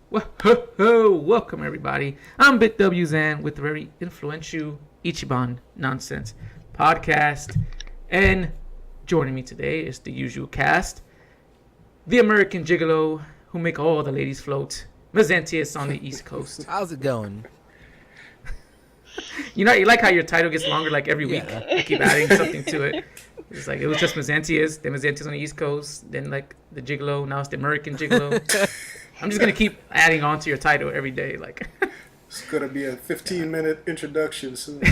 Welcome everybody. I'm BitW Zan with the very influential Ichiban Nonsense podcast. And joining me today is the usual cast. The American Gigolo who make all the ladies float. Mazantius on the East Coast. How's it going? You like how your title gets longer like every week. I keep adding something to it. It's like it was just Mazantius, then Mazantius on the East Coast, then like the Gigolo, now it's the American Gigolo. I'm just gonna keep adding on to your title every day. Like it's gonna be a 15-minute introduction soon.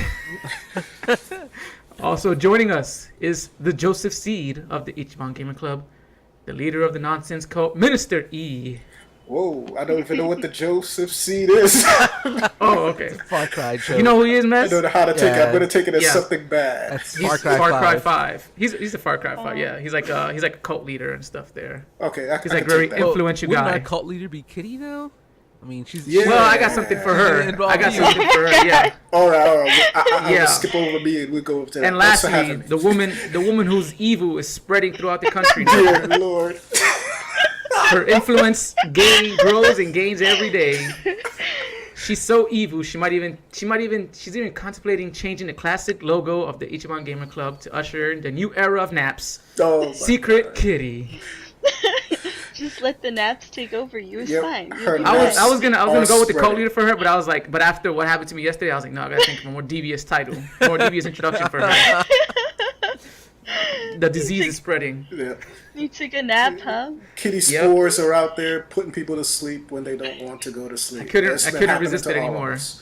Also joining us is the Joseph Seed of the Ichiban Gamer Club, the leader of the nonsense cult, Minister E. Whoa, I don't even know what the Joseph Seed is. Oh, okay. Far Cry joke. You know who he is, I Mez? don't know how to take it. I'm gonna take it as Yeah. something bad. That's He's Far Cry Far Cry 5. 5. He's a Far Cry 5. Yeah, he's like a cult leader and stuff there. Okay, He's I like can very take that. influential Wouldn't guy. our cult leader be Kitty now? I mean, she's Yeah. Well, I got something for her. I got something for her. Yeah. All right. I'll Yeah. just skip over me and we'll go over to that. And Thanks for lastly, having me. the woman whose evil is spreading throughout the country. Dear Lord. Her influence grows and gains every day. She's so evil. She's even contemplating changing the classic logo of the Ichiban Gamer Club to usher in the new era of naps. Oh, my Secret God. Kitty. Just let the naps take over you. It's Yep, fine. her You'll be naps. I was fine. gonna go with the cult spreading. leader for her, but I was like, but after what happened to me yesterday, I was like, no, I gotta think of a more devious title, more devious introduction for her. The disease is spreading. Yeah. You took a nap, huh? Kitty Yep. spores are out there putting people to sleep when they don't want to go to sleep. I couldn't That's been couldn't happening resist to it all of anymore. us.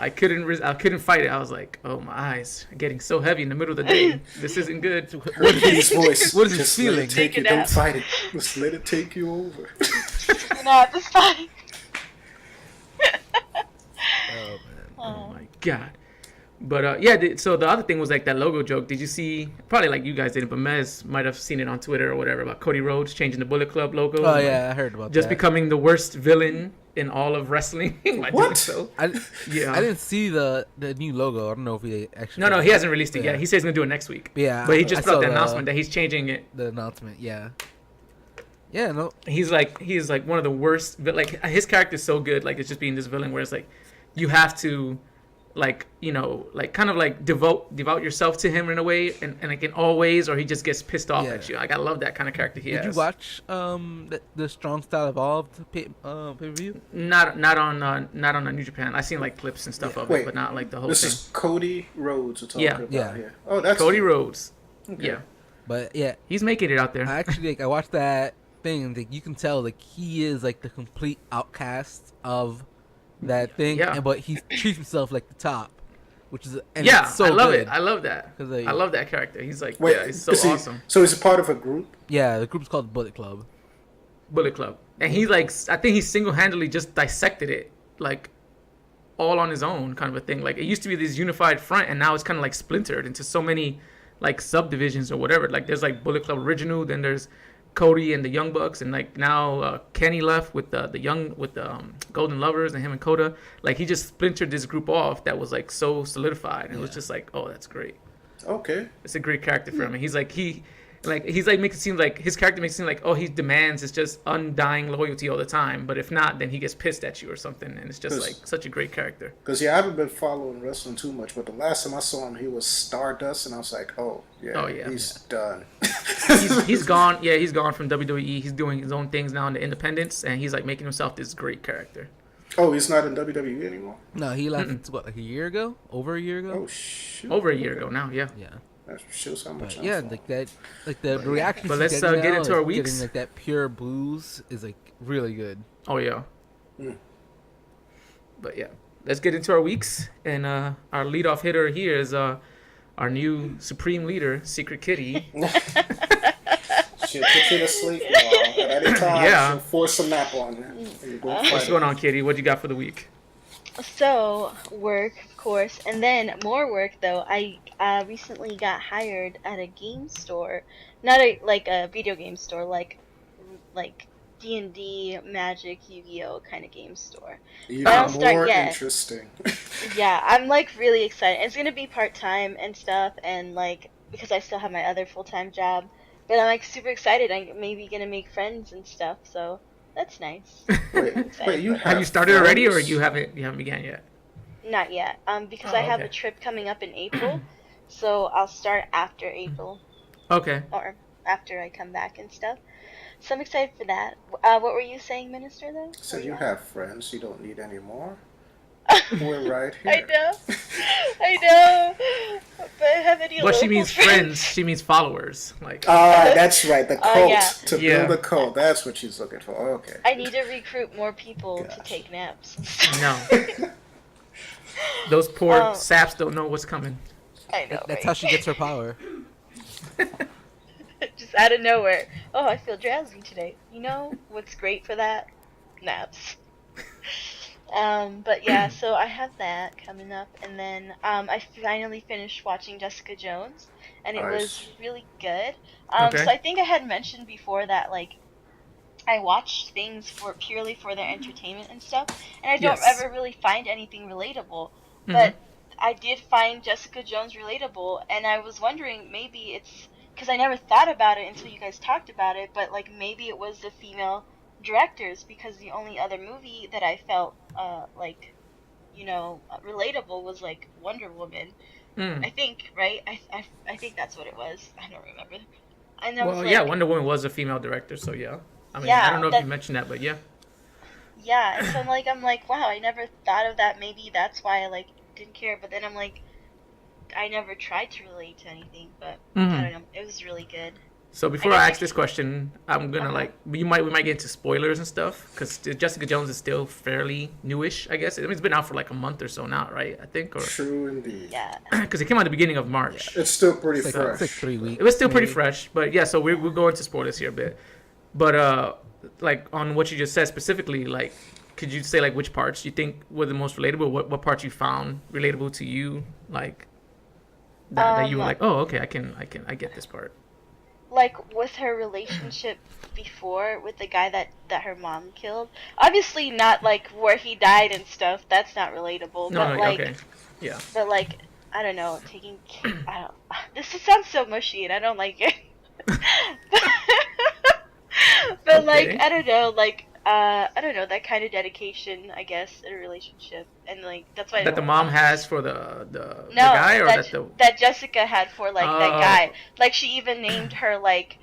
I couldn't fight it. I was like, oh, my eyes are getting so heavy in the middle of the day. This isn't good. Heard Kitty's voice. What is it Just feeling? Let it take you. Take a Don't nap. fight it. Just let it take you over. A nap is fine. Oh my god. But yeah, so the other thing was like that logo joke. Did you see? Probably like you guys didn't, but Mez might have seen it on Twitter or whatever about Cody Rhodes changing the Bullet Club logo. Oh yeah, I heard about Just that. becoming the worst villain in all of wrestling. by doing What? So. I Yeah. didn't see the new logo. I don't know if he actually. No, he hasn't released it Yeah. yet. He says he's gonna do it next week. Yeah, But he just I put out saw the announcement that he's changing it. the announcement. Yeah. Yeah. No. He's like one of the worst. But like his character is so good. Like it's just being this villain where it's like you have to. Like like kind of like devote yourself to him in a way, and like in all ways, or he just gets pissed off Yeah. at you. Like I love that kind of character he Did has. you watch the Strong Style Evolved pay per view? Not on New Japan. I seen like clips and stuff of it, Wait, but not like the whole This thing. is Cody Rhodes we're talking Yeah. about Yeah. here. Oh, that's Cody Rhodes. Okay. Yeah, But yeah, he's making it out there. I actually I watched that thing and like, you can tell like he is like the complete outcast of that thing. Yeah. But he treats himself like the top, which is Yeah, it's so I love good. it. I love that. 'Cause, like- I love that character. He's like, Wait, yeah, he's so is he- awesome. So he's a part of a group? Yeah, the group's called Bullet Club. Bullet Club, and he like, I think he single-handedly just dissected it, like, all on his own, kind of a thing. Like it used to be this unified front, and now it's kind of like splintered into so many, like subdivisions or whatever. Like there's like Bullet Club Original, then there's Cody and the Young Bucks, and like now Kenny left with the Golden Lovers and him and Coda. Like he just splintered this group off that was like so solidified, and it was Yeah. just like, oh, that's great. Okay. It's a great character for him. And he's like makes it seem like his character makes it seem like, oh, he demands it's just undying loyalty all the time, but if not, then he gets pissed at you or something, and it's just Yes. like such a great character. Because, yeah, I haven't been following wrestling too much, but the last time I saw him, he was Stardust, and I was like, oh, yeah, he's done. He's gone. Yeah, he's gone from WWE. He's doing his own things now in the independents, and he's like making himself this great character. Oh, he's not in WWE anymore? No, he left what, like a year ago? Over a year ago? Oh, shoot. Over a year ago now. Yeah. Yeah. That shows how much But I'm yeah, following. like that, like the reaction. But she's let's, getting get now, into our like, weeks. Getting like that pure blues is like really good. Oh yeah. Mm. But yeah, let's get into our weeks, and our leadoff hitter here is our new supreme leader, Secret Kitty. She'll put you to sleep now. At any time, Yeah. she'll force a nap on you. And you go What's fight going it. on, Kitty? What you got for the week? So, work, of course, and then more work though. I recently got hired at a game store, not a video game store, like D&D, Magic, Yu-Gi-Oh kind of game store. Even But I don't start more yet. interesting. Yeah, I'm like really excited. It's gonna be part-time and stuff, and like because I still have my other full-time job. But I'm like super excited. I'm maybe gonna make friends and stuff. So That's nice. Wait, you have you started friends? already, or you haven't began yet? Not yet. Because I have okay. a trip coming up in April, so I'll start after April. Okay. Or after I come back and stuff. So I'm excited for that. What were you saying, Minister, though? So you have friends. You don't need any more. We're right here. I know. But I have any Well, she local means friends. She means followers. Like. That's right. The cult. Yeah. To build a cult. That's what she's looking for. Okay. I need to recruit more people to take naps. No. Those poor saps don't know what's coming. I know. That's how she gets her power. Just out of nowhere. Oh, I feel drowsy today. You know what's great for that? Naps. But yeah, so I have that coming up, and then I finally finished watching Jessica Jones, and it was really good. So I think I had mentioned before that like I watch things purely for their entertainment and stuff, and I don't ever really find anything relatable. But I did find Jessica Jones relatable, and I was wondering maybe it's because I never thought about it until you guys talked about it, but like maybe it was the female directors, because the only other movie that I felt like, you know, relatable was like Wonder Woman. I think, right? I think that's what it was. I don't remember. Well, yeah, Wonder Woman was a female director, so yeah. I mean, I don't know if you mentioned that, but yeah. Yeah, so I'm like, wow, I never thought of that. Maybe that's why I like didn't care. But then I'm like, I never tried to relate to anything. But I don't know, it was really good. So before I ask this question, I'm gonna like we might get into spoilers and stuff, because Jessica Jones is still fairly newish, I guess. I mean, it's been out for like a month or so now, right? I think. Or True indeed. Yeah. Because it came out at the beginning of March. It's still pretty fresh. It's like 3 weeks. It was still pretty fresh, but yeah. So we'll go into spoilers here a bit. But like on what you just said specifically, like, could you say like which parts you think were the most relatable? What parts you found relatable to you, like that you were like, oh, okay, I get this part. Like with her relationship before with the guy that her mom killed. Obviously not like where he died and stuff. That's not relatable. No, like, okay, yeah. But like, I don't know, this just sounds so mushy and I don't like it. But like, I don't know, like I don't know, that kind of dedication, I guess, in a relationship, and like that's why that the mom has for the guy, or that Jessica had for like that guy. Like she even named her like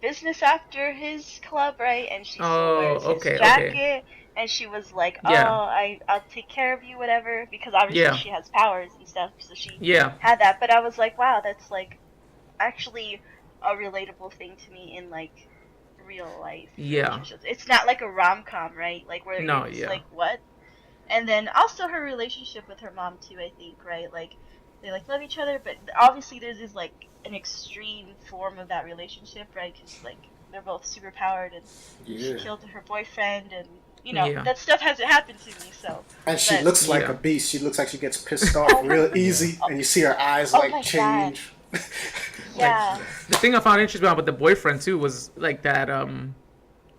business after his club, right? And she still wears his jacket, and she was like, I'll take care of you, whatever, because obviously she has powers and stuff, so she had that. But I was like, wow, that's like actually a relatable thing to me in like real life relationships. It's not like a rom-com, right? Like where it's like what? And then also her relationship with her mom too, I think, right? Like they like love each other, but obviously there's this like an extreme form of that relationship, right? Because like they're both super powered, and she killed her boyfriend, and you know that stuff hasn't happened to me. So and she looks like a beast. She looks like she gets pissed off real easy, and you see her eyes like change. Yeah. Like, the thing I found interesting about the boyfriend too was like that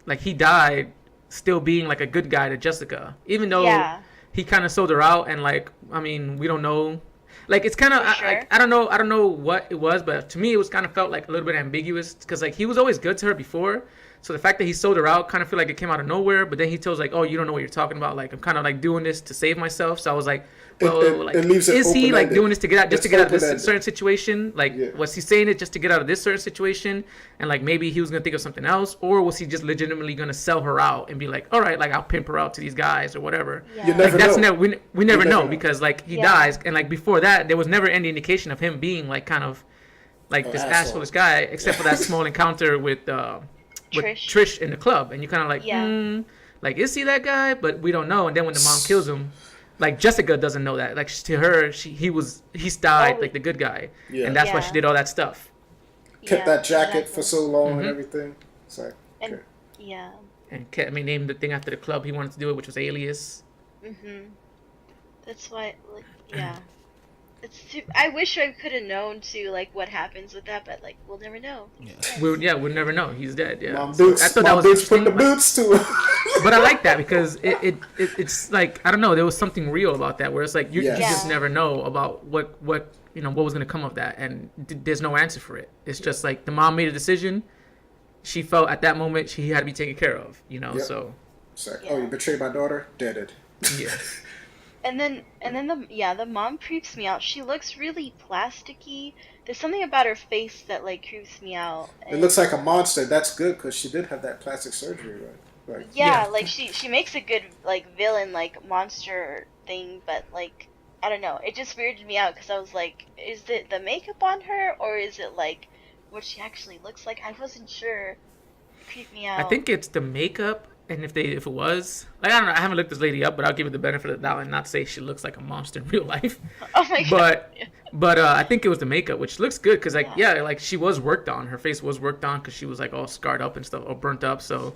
like he died still being like a good guy to Jessica, even though he kind of sold her out, and like, I mean, we don't know, like it's kind of I don't know what it was, but to me it was kind of felt like a little bit ambiguous, because like he was always good to her before, so the fact that he sold her out kind of feel like it came out of nowhere. But then he tells like, oh, you don't know what you're talking about, like I'm kind of like doing this to save myself. So I was like, well, like, is he like doing this to get out of this certain situation? Like, was he saying it just to get out of this certain situation? And like maybe he was gonna think of something else, or was he just legitimately gonna sell her out and be like, all right, like I'll pimp her out to these guys or whatever? You never know. We never know, because like he dies, and like before that there was never any indication of him being like kind of like this assholeish guy, except for that small encounter with Trish in the club, and you kind of like, like is he that guy? But we don't know. And then when the mom kills him, like Jessica doesn't know that. Like to her, he's died like the good guy, and that's why she did all that stuff. Kept that jacket for so long and everything. Sorry. And named the thing after the club he wanted to do it, which was Alias. That's why, like, I wish I could have known too, like what happens with that, but like we'll never know. We'll never know. He's dead. Yeah. Mom boots. I thought that was interesting. Put the boots to him. But I like that, because it's like, I don't know, there was something real about that, where it's like you just never know about what was gonna come of that, and there's no answer for it. It's just like the mom made a decision, she felt at that moment she had to be taken care of, you know. Yep. So it's like, oh, you betrayed my daughter, deaded. Yeah. And then the mom creeps me out. She looks really plasticky. There's something about her face that like creeps me out. It looks like a monster. That's good because she did have that plastic surgery, right? Like, yeah, like she makes a good like villain like monster thing, but like I don't know. It just weirded me out because I was like, is it the makeup on her or is it like what she actually looks like? I wasn't sure. It creeped me out. I think it's the makeup. And if it was, like, I don't know, I haven't looked this lady up, but I'll give it the benefit of the doubt and not say she looks like a monster in real life. Oh my god! But I think it was the makeup, which looks good because like like she was worked on, her face was worked on because she was like all scarred up and stuff or burnt up, so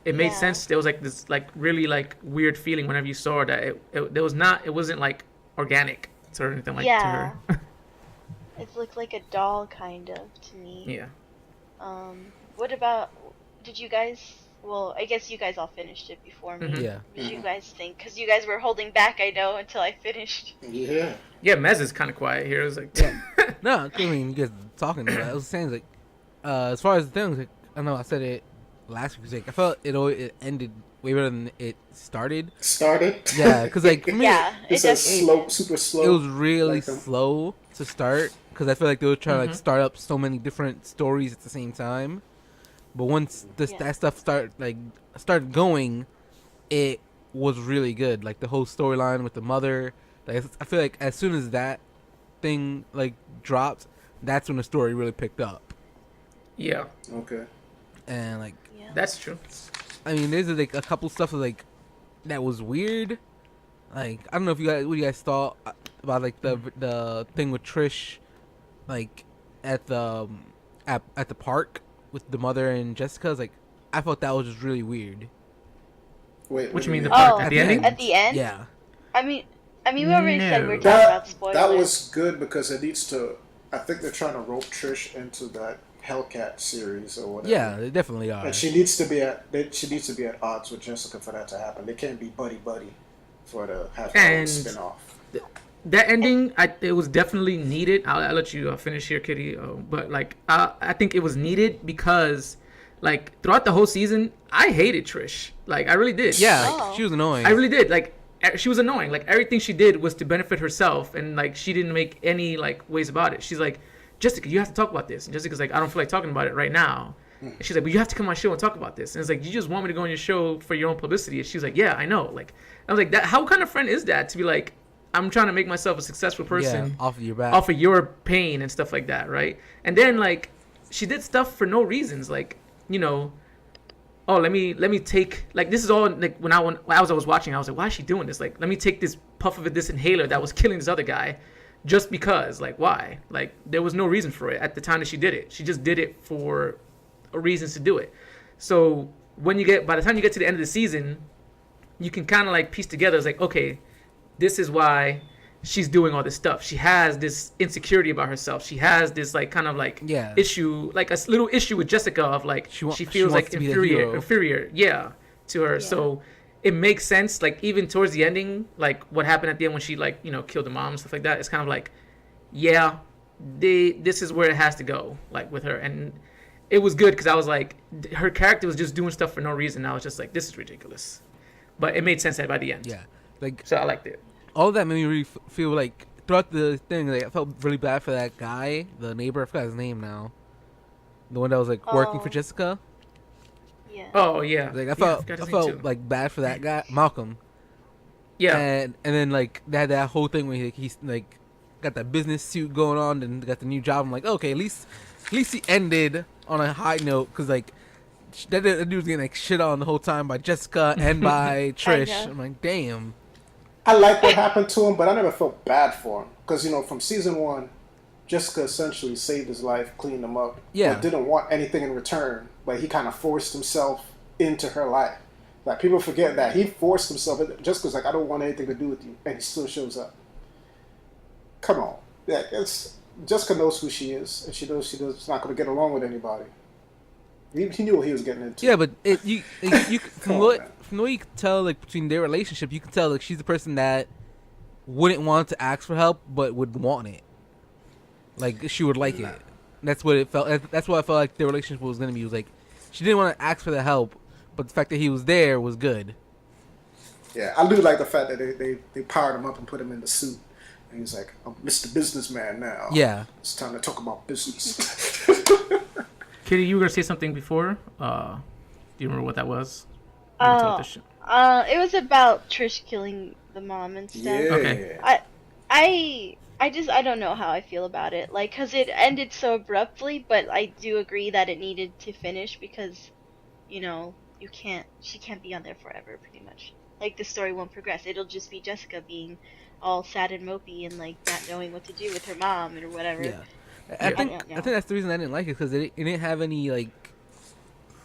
it made sense. There was like this like really like weird feeling whenever you saw her that it wasn't like organic or anything like to her. It looked like a doll kind of to me. Yeah. What about? Did you guys? Well, I guess you guys all finished it before me. Mm-hmm. Yeah. What did you guys think? Because you guys were holding back, I know, until I finished. Yeah. Yeah, Mez is kind of quiet here. It was like, no, I mean, you guys talking about it. I was saying, like, as far as the things, like, I know I said it last week. Like, I felt it ended way better than it started. Yeah, because, like, for me, it's super slow. It was really slow to start because I feel like they were trying to, like, start up so many different stories at the same time. But once that stuff started going, it was really good. Like the whole storyline with the mother. Like I feel like as soon as that thing like dropped, that's when the story really picked up. Yeah. Okay. And like that's true. I mean, there's like a couple stuff like that was weird. Like I don't know if what you guys thought about like the thing with Trish, like at the park. With the mother and Jessica, like I thought that was just really weird. Wait, what you mean the part at the ending? At the end? Yeah. I mean, we already said we're talking about spoilers. That was good because it needs to. I think they're trying to rope Trish into that Hellcat series or whatever. Yeah, they definitely are. And she needs to be at odds with Jessica for that to happen. They can't be buddy for the have a spinoff. That ending, it was definitely needed. I'll let you finish here, Kitty. But like, I think it was needed because, like, throughout the whole season, I hated Trish. Like, I really did. Yeah, she was annoying. I really did. Like, she was annoying. Like, everything she did was to benefit herself, and like, she didn't make any like ways about it. She's like, Jessica, you have to talk about this. And Jessica's like, I don't feel like talking about it right now. And she's like, but you have to come on my show and talk about this. And it's like, you just want me to go on your show for your own publicity? And she's like, yeah, I know. Like, I was like, how kind of friend is that to be like, I'm trying to make myself a successful person off of your back, off of your pain and stuff like that, right? And then like she did stuff for no reasons, like, you know, oh, let me take, like, this is all like when I was watching, I was like, why is she doing this? Like, let me take this puff of this inhaler that was killing this other guy, just because. Like, why? Like, there was no reason for it at the time that she did it. She just did it for reasons to do it. So by the time you get to the end of the season, you can kind of like piece together. It's like, okay, this is why she's doing all this stuff. She has this insecurity about herself. She has this like kind of like issue, like a little issue with Jessica of like she feels like inferior, to her. Yeah. So it makes sense. Like even towards the ending, like what happened at the end when she like, you know, killed the mom and stuff like that. It's kind of like, this is where it has to go, like with her. And it was good because I was like, her character was just doing stuff for no reason. I was just like, this is ridiculous. But it made sense by the end. Yeah, like so I liked it. All that made me really feel like throughout the thing, like, I felt really bad for that guy, the neighbor. I forgot his name now. The one that was like working for Jessica. Yeah. Oh yeah. Like I felt like bad for that guy, Malcolm. Yeah. And then like they had that whole thing where he's like got that business suit going on and got the new job. I'm like, okay, at least he ended on a high note because like that dude was getting like shit on the whole time by Jessica and by Trish. I'm like, damn. I like what happened to him, but I never felt bad for him because, you know, from season 1, Jessica essentially saved his life, cleaned him up, but didn't want anything in return. But he kind of forced himself into her life. Like people forget that he forced himself. Jessica's like, I don't want anything to do with you, and he still shows up. Come on, Jessica knows who she is, and she knows she's not going to get along with anybody. He knew what he was getting into. Yeah, but you from the way you can tell, like between their relationship, you can tell like she's the person that wouldn't want to ask for help, but would want it. Like she would like it. That's what it felt. That's what I felt like their relationship was gonna be. It was like She didn't want to ask for the help, but the fact that he was there was good. Yeah, I do like the fact that they powered him up and put him in the suit. And he's like, I'm Mr. Businessman now. Yeah. It's time to talk about business. Kitty, you were going to say something before? Do you remember what that was? It was about Trish killing the mom and stuff. Yeah. Okay. I don't know how I feel about it. Like, cause it ended so abruptly, but I do agree that it needed to finish because, you know, she can't be on there forever, pretty much. Like, the story won't progress. It'll just be Jessica being all sad and mopey and, like, not knowing what to do with her mom or whatever. Yeah. I think that's the reason I didn't like it, because it didn't have any, like...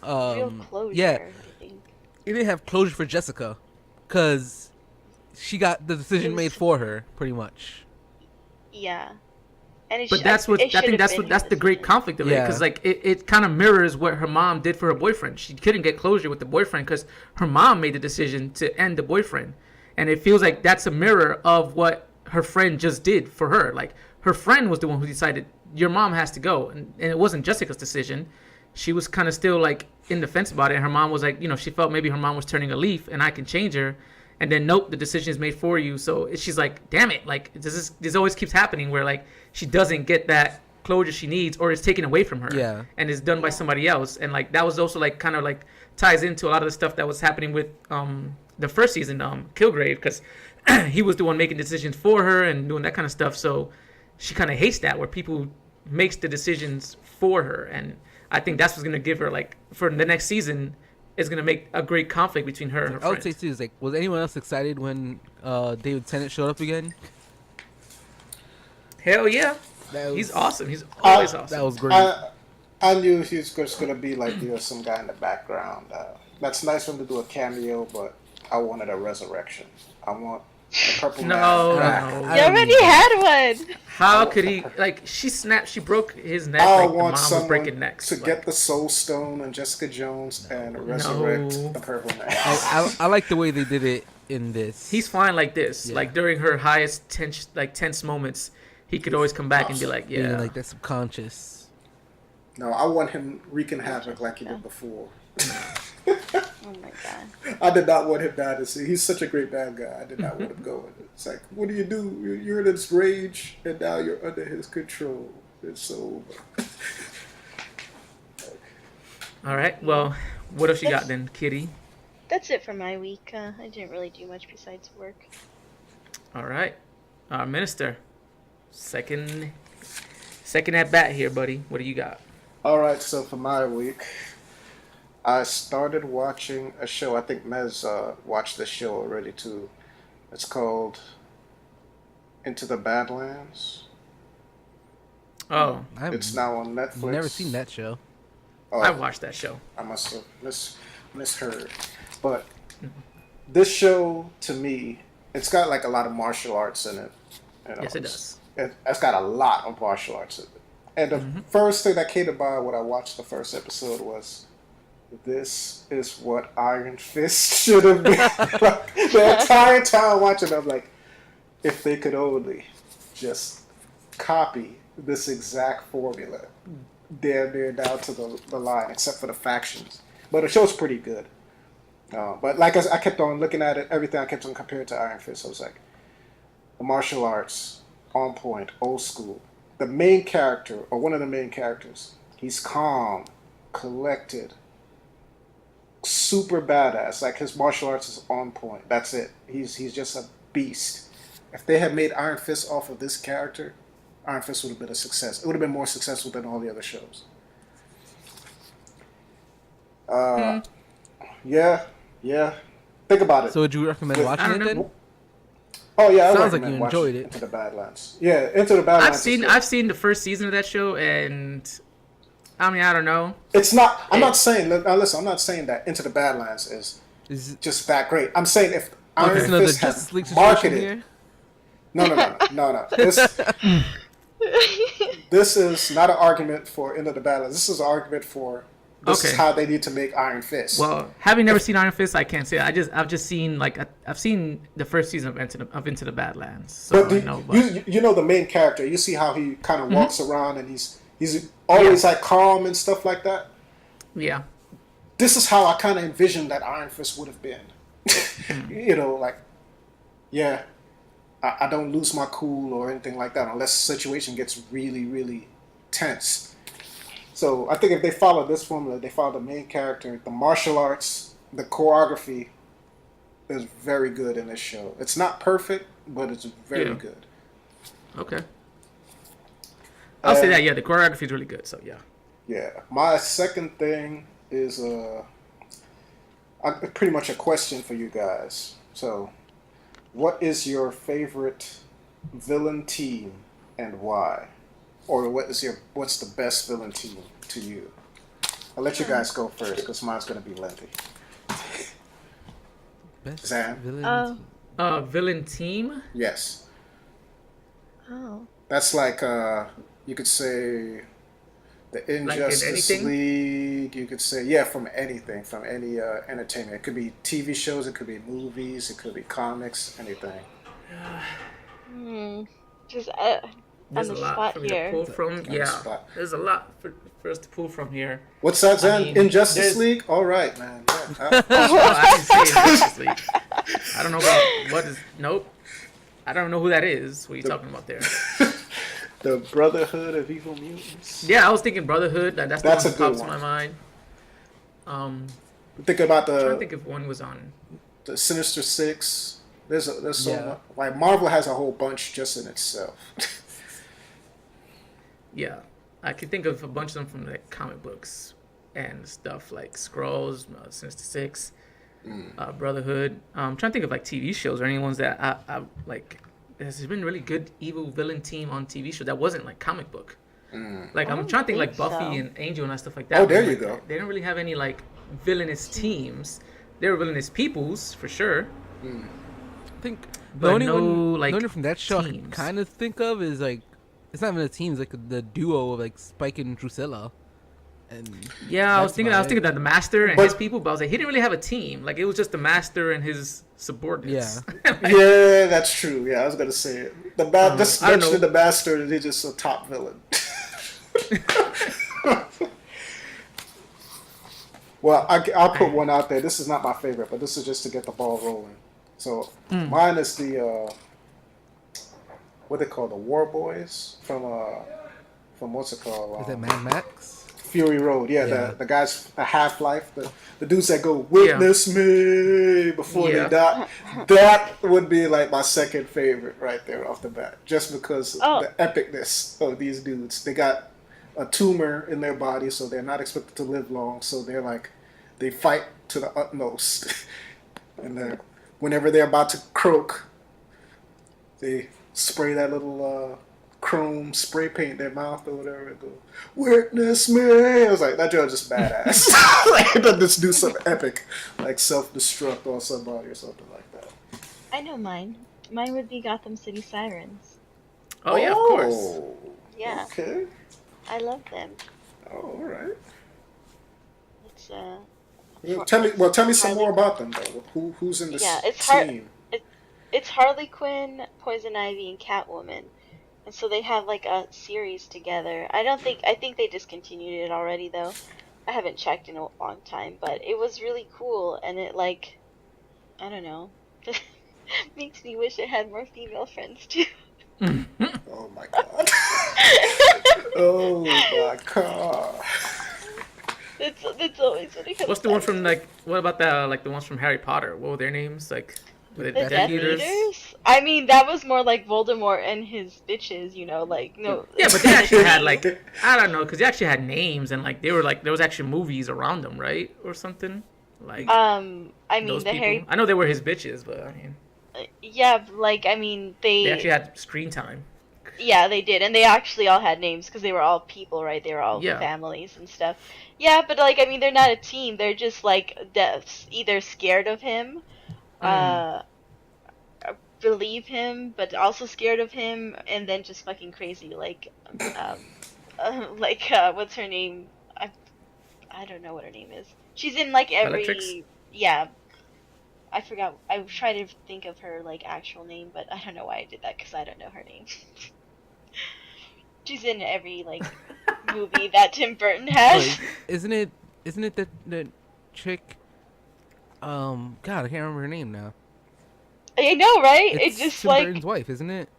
real closure, yeah. I think. It didn't have closure for Jessica, because she got the decision made for her, pretty much. Yeah. And but that's the great conflict of it, because like it kind of mirrors what her mom did for her boyfriend. She couldn't get closure with the boyfriend because her mom made the decision to end the boyfriend, and it feels like that's a mirror of what her friend just did for her. Like, her friend was the one who decided your mom has to go, and it wasn't Jessica's decision. She was kind of still like in the fence about it, and her mom was like, you know, she felt maybe her mom was turning a leaf and I can change her. And then, nope, the decision is made for you. So she's like, damn it. Like, this always keeps happening where, like, she doesn't get that closure she needs, or it's taken away from her. Yeah. And it's done by somebody else. And, like, that was also, like, kind of, like, ties into a lot of the stuff that was happening with the first season, Kilgrave, because he was the one making decisions for her and doing that kind of stuff. So she kind of hates that, where people makes the decisions for her. And I think that's what's going to give her, like, for the next season, is going to make a great conflict between her and her I would say, too, is like, was anyone else excited when David Tennant showed up again? Hell yeah. He's awesome. He's always awesome. That was great. I knew he was just going to be like, some guy in the background. That's nice for him to do a cameo, but I wanted a resurrection. I want the purple man back. You already had one. How could he? Like, she broke his neck. I like want the mom was breaking necks. To get the Soul Stone and Jessica Jones and resurrect the purple man. I like the way they did it in this. He's fine like this. Yeah. Like, during her highest tense moments, he could always come back and be like, yeah. Like that subconscious. No, I want him wreaking havoc like he did before. Oh my god. I did not want him down to see. He's such a great bad guy. I did not want him going. It's like, what do? You're in this rage, and now you're under his control. It's so over. All right. Well, what else you got then, Kitty? That's it for my week. I didn't really do much besides work. All right. Minister, second at bat here, buddy. What do you got? All right. So for my week, I started watching a show. I think Mez watched this show already too. It's called Into the Badlands. Oh, it's now on Netflix. I've never seen that show. Oh, I watched that show. I must have misheard. But this show, to me, it's got like a lot of martial arts in it. You know, yes, it does. It's got a lot of martial arts in it. And the first thing that came to mind when I watched the first episode was, this is what Iron Fist should have been. Like, the entire time watching, I'm like, if they could only just copy this exact formula, damn near down to the line, except for the factions. But the show's pretty good. But like I kept on looking at it, everything I kept on comparing to Iron Fist. I was like, the martial arts, on point, old school. The main character, or one of the main characters, he's calm, collected, super badass. Like, his martial arts is on point. That's it. He's just a beast. If they had made Iron Fist off of this character, Iron Fist would have been a success. It would have been more successful than all the other shows. Yeah. Think about it. So would you recommend watching it then? Oh yeah, sounds like you enjoyed it. Into the Badlands. Yeah, Into the Badlands. I've seen the first season of that show, and I mean, I don't know. It's not. I'm not saying. Now listen, I'm not saying that Into the Badlands is just that great. I'm saying if Iron Fist has marketed. No. This is not an argument for Into the Badlands. This is an argument for. This is how they need to make Iron Fist. Well, having never seen Iron Fist, I can't say. I've just seen I've seen the first season of Into the Badlands. So you know the main character. You see how he kind of walks around and he's always like calm and stuff like that. Yeah. this is how I kind of envisioned that Iron Fist would have been. You know, like, yeah, I don't lose my cool or anything like that unless the situation gets really, really tense. So I think if they follow this formula, they follow the main character, the martial arts, the choreography is very good in this show. It's not perfect, but it's very good. Okay. I'll say that, yeah, the choreography is really good, so yeah. Yeah. My second thing is pretty much a question for you guys. So, what is your favorite villain team and why? Or what's the best villain team to you? I'll let you guys go first because mine's going to be lengthy. Best Zan? Villain team? Yes. Oh. That's like, you could say the Injustice League. You could say, yeah, from anything, from any entertainment. It could be TV shows, it could be movies, it could be comics, anything. Just there's on a the lot spot for me here. to pull from. Yeah, there's a lot for us to pull from here. What's that, Zan? Injustice League? All right, man. Yeah. I didn't say Injustice League. I don't know about what is. Nope. I don't know who that is. What are you talking about there? The Brotherhood of Evil Mutants. Yeah, I was thinking Brotherhood. That's the one that pops in my mind. Think about I'm trying to think if one was on the Sinister Six. There's so much. Like Marvel has a whole bunch just in itself. Yeah, I can think of a bunch of them from like comic books and stuff like Skrulls, Sinister Six, Brotherhood. I'm trying to think of like TV shows or any ones that I like. There's been really good evil villain team on TV show that wasn't like comic book. Like I'm trying to think like Buffy and Angel and stuff like that. Oh, there you go. They don't really have any like villainous teams. They were villainous peoples for sure. I think but the only like one from that show teams. I kind of think of is like it's not even a team, it's like the duo of like Spike and Drusilla. And yeah, I was thinking that the Master and his people, but I was like, he didn't really have a team. Like it was just the Master and his subordinates. Yeah, yeah, that's true. Yeah, I was gonna say it. Just mentioning the Master, he's just a top villain. Well, I'll put one out there. This is not my favorite, but this is just to get the ball rolling. So mine is the what they call the War Boys from what's it called? Is it Mad Max? Fury Road. Yeah. The guys a Half-Life. The dudes that go witness me before they die. That would be like my second favorite right there off the bat, just because the epicness of these dudes. They got a tumor in their body, so they're not expected to live long. So they're like, they fight to the utmost, and whenever they're about to croak, they spray that little chrome spray paint in their mouth or whatever and go, witness me. I was like, that joke is just badass. Like, it doesn't just do something epic, like self-destruct on somebody or something like that. I know mine. Mine would be Gotham City Sirens. Oh, yeah, of course. Yeah. Okay. I love them. Oh, all right. It's tell me some more about them though. Who's in this team? It's Harley Quinn, Poison Ivy, and Catwoman, and so they have like a series together. I think they discontinued it already though. I haven't checked in a long time, but it was really cool, and it like, I don't know, makes me wish it had more female friends too. Oh my god. Oh my god. That's always what it comes. What's the one from like? What about the ones from Harry Potter? What were their names? Like, were they The Death Eaters? I mean, that was more like Voldemort and his bitches, you know, like no. Yeah, but they actually had like, I don't know, because they actually had names and like they were like there was actually movies around them, right, or something. Like, I mean the people. Harry. I know they were his bitches, but I mean. Yeah, like I mean they actually had screen time. Yeah, they did, and they actually all had names because they were all people, right? They were all families and stuff. Yeah, but like I mean, they're not a team. They're just like either scared of him, believe him, but also scared of him, and then just fucking crazy. Like, what's her name? I don't know what her name is. She's in like every Bellatrix? Yeah. I forgot. I tried to think of her like actual name, but I don't know why I did that because I don't know her name. She's in every like movie that Tim Burton has. Wait, isn't it that chick. God, I can't remember her name now. I know, right? It's It just Tim like Burton's wife, isn't it?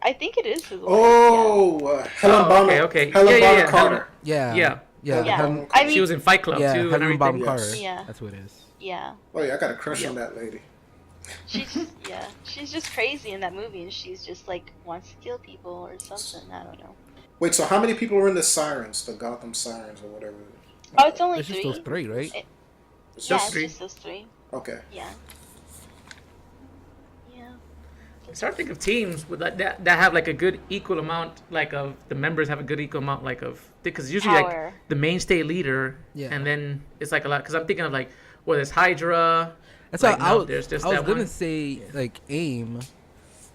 I think it is his wife. Helen Bonham. Okay. Helen Yeah. Bonham Carter. Yeah. Helen, I mean, she was in Fight Club too. Helen And Bonham everything. Carter. Yeah. That's what it is. Yeah. Oh yeah, I got a crush on that lady. She's just crazy in that movie, and she's just like wants to kill people or something. I don't know. Wait, so how many people are in the Sirens, the Gotham Sirens or whatever? Oh, it's only It's just three. those three, right? It's Yeah, just it's three. just those three. Okay. Yeah. Yeah. It's hard to think of teams with that have like a good equal amount, like of the members have a good equal amount, like of because usually Power. like the mainstay leader, and then it's like a lot. Because I'm thinking of like, well, there's Hydra. That's like, how there's just I was that gonna one. say like AIM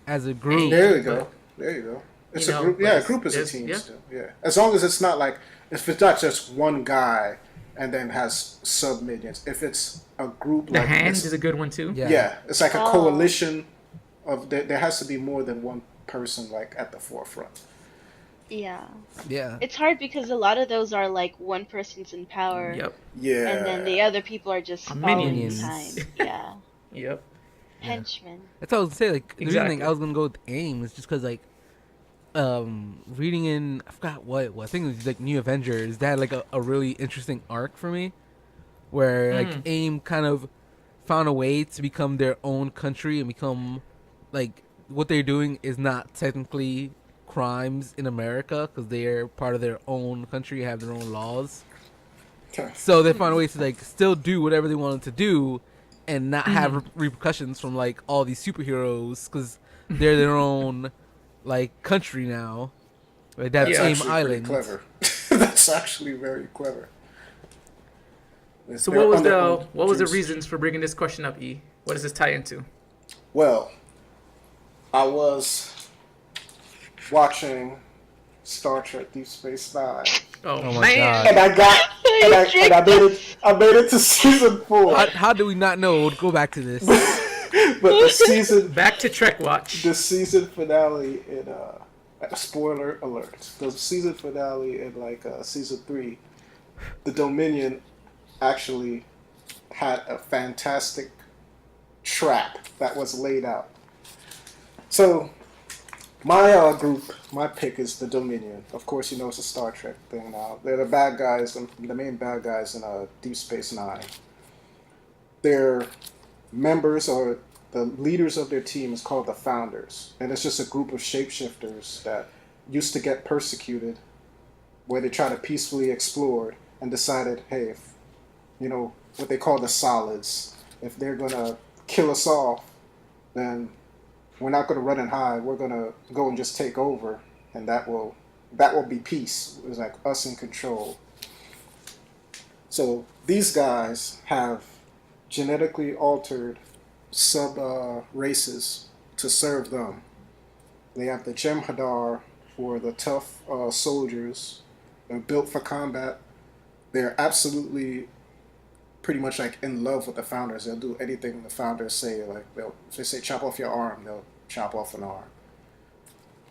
as a group. There you go. There you go. It's a group. Yeah, a group is a team still. Yeah, as long as it's not like if it's not just one guy and then has sub minions. If it's a group, The like Hand is a good one too. Yeah, it's like a coalition of. There has to be more than one person like at the forefront. Yeah. Yeah. It's hard because a lot of those are like one person's in power. Yep. Yeah. And then the other people are just following minions. behind. Yeah. Yep. Henchmen. That's what I was gonna say. Like the Exactly. reason I was gonna go with AIM is just because like, reading in I forgot what I think it was like New Avengers. They had like a really interesting arc for me, where like AIM kind of found a way to become their own country and become like what they're doing is not technically crimes in America because they're part of their own country, have their own laws. So they found a way to like still do whatever they wanted to do and not have repercussions from like all these superheroes because they're their own like country now. Like that's AIM Island. Clever. That's actually very clever. So what was the reasons for bringing this question up, E? What does this tie into? Well, I was watching Star Trek Deep Space Nine. Oh my man! God. And I made it to season 4. How do we not know? We'll go back to this. But the season Back to Trek Watch. the season finale in spoiler alert. The season finale in like season 3, the Dominion actually had a fantastic trap that was laid out. So my group, my pick is the Dominion. Of course, you know it's a Star Trek thing now. They're the bad guys, the main bad guys in Deep Space Nine. Their members or the leaders of their team is called the Founders, and it's just a group of shapeshifters that used to get persecuted, where they try to peacefully explore and decided, hey, if, you know what they call the Solids, if they're gonna kill us off, then we're not going to run and hide. We're going to go and just take over, and that will be peace. It's like us in control. So these guys have genetically altered sub races to serve them. They have the Jem'Hadar for the tough soldiers. They're built for combat. They're absolutely pretty much like in love with the Founders. They'll do anything the Founders say. Like if they say chop off your arm, they'll chop off an arm.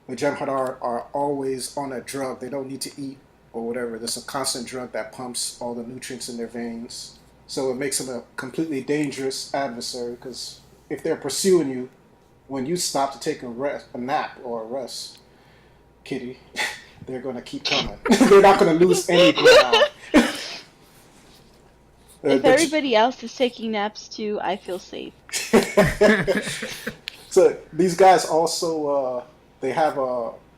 The Jem'Hadar are always on a drug. They don't need to eat or whatever. There's a constant drug that pumps all the nutrients in their veins. So it makes them a completely dangerous adversary because if they're pursuing you, when you stop to take a nap or a rest, kitty, they're going to keep coming. They're not going to lose any ground. If everybody else is taking naps too, I feel safe. So these guys also they have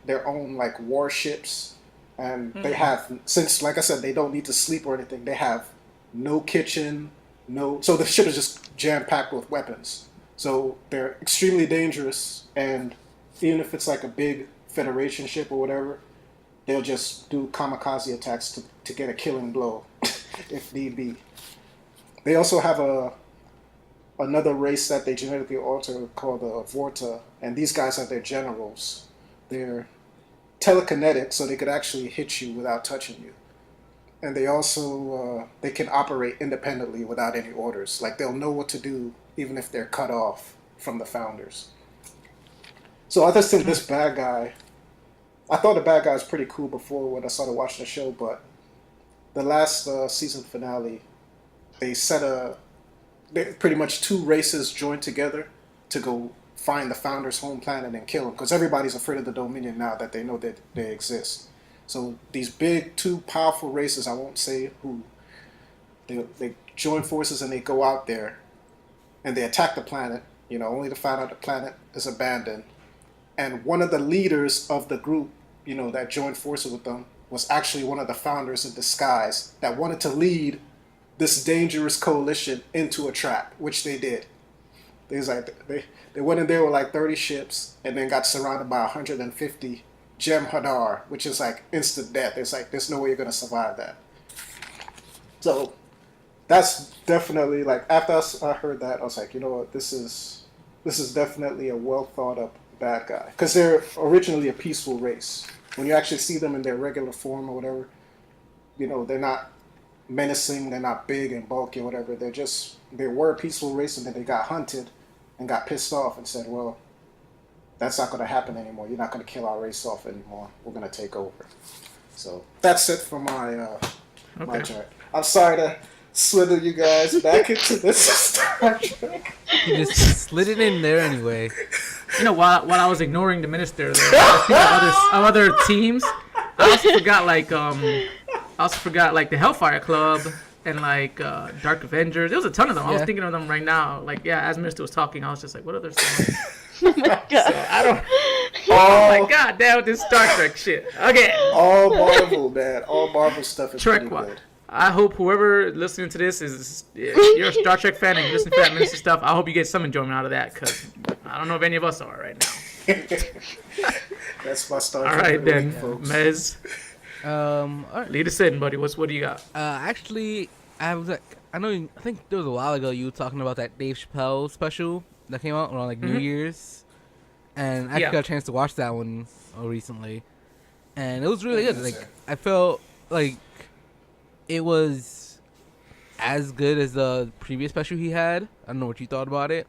their own like warships, and they have, since like I said, they don't need to sleep or anything. They have no kitchen, so the ship is just jam packed with weapons. So they're extremely dangerous, and even if it's like a big Federation ship or whatever, they'll just do kamikaze attacks to get a killing blow if need be. They also have another race that they genetically alter called the Vorta, and these guys are their generals. They're telekinetic, so they could actually hit you without touching you. And they also they can operate independently without any orders. Like they'll know what to do even if they're cut off from the Founders. So I just think this bad guy, I thought the bad guy was pretty cool before when I started watching the show, but the last season finale pretty much two races joined together to go find the founder's home planet and kill them, because everybody's afraid of the Dominion now that they know that they exist. So these big, two powerful races, I won't say who, they join forces and they go out there and they attack the planet, only to find out the planet is abandoned. And one of the leaders of the group, that joined forces with them was actually one of the founders in disguise that wanted to lead this dangerous coalition into a trap, which they did. They went in there with like 30 ships and then got surrounded by 150 Gem Hadar, which is like instant death. It's like there's no way you're gonna survive that. So that's definitely like, after I heard that, I was like, you know what, this is definitely a well thought up bad guy, because they're originally a peaceful race. When you actually see them in their regular form or whatever, they're not menacing, they're not big and bulky or whatever. They were a peaceful race, and then they got hunted and got pissed off and said, well, that's not going to happen anymore. You're not going to kill our race off anymore. We're going to take over. So that's it for my chart. I'm sorry to slither you guys back into this Star Trek. You just slid it in there anyway. While I was ignoring the minister, of other teams, I also forgot like the Hellfire Club and like Dark Avengers. There was a ton of them. I was thinking of them right now. Like, as Minister was talking, I was just like, what other songs? Oh my god. So I don't. Oh my god, damn with this Star Trek shit. Okay. All Marvel, man. All Marvel stuff is Trek pretty good. I hope whoever listening to this you're a Star Trek fan and you listen to that Minister stuff. I hope you get some enjoyment out of that, because I don't know if any of us are right now. That's my Star Trek. All right then, folks. Mez. All right. Lead us in, buddy. What do you got? Actually, I think there was a while ago you were talking about that Dave Chappelle special that came out around like New Year's, and I got a chance to watch that one recently, and it was really good. Like, I felt like it was as good as the previous special he had. I don't know what you thought about it.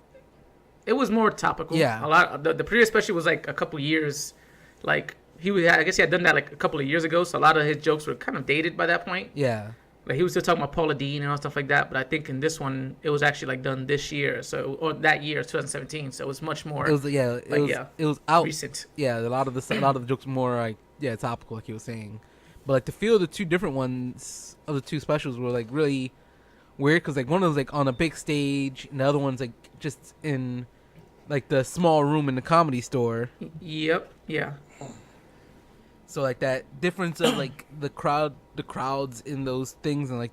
It was more topical. Yeah. A lot. The previous special was like a couple years, like I guess he had done that like a couple of years ago. So a lot of his jokes were kind of dated by that point. Yeah. Like, he was still talking about Paula Deen and all stuff like that. But I think in this one, it was actually like done this year, or that year, 2017. So it was much more. It was it was out recent. Yeah, a lot of the jokes were more like topical, like you were saying. But like the feel of the two different ones of the two specials were like really weird, because like one was like on a big stage and the other one's like just in like the small room in the Comedy Store. Yep. Yeah. So like that difference of like the crowds in those things, and like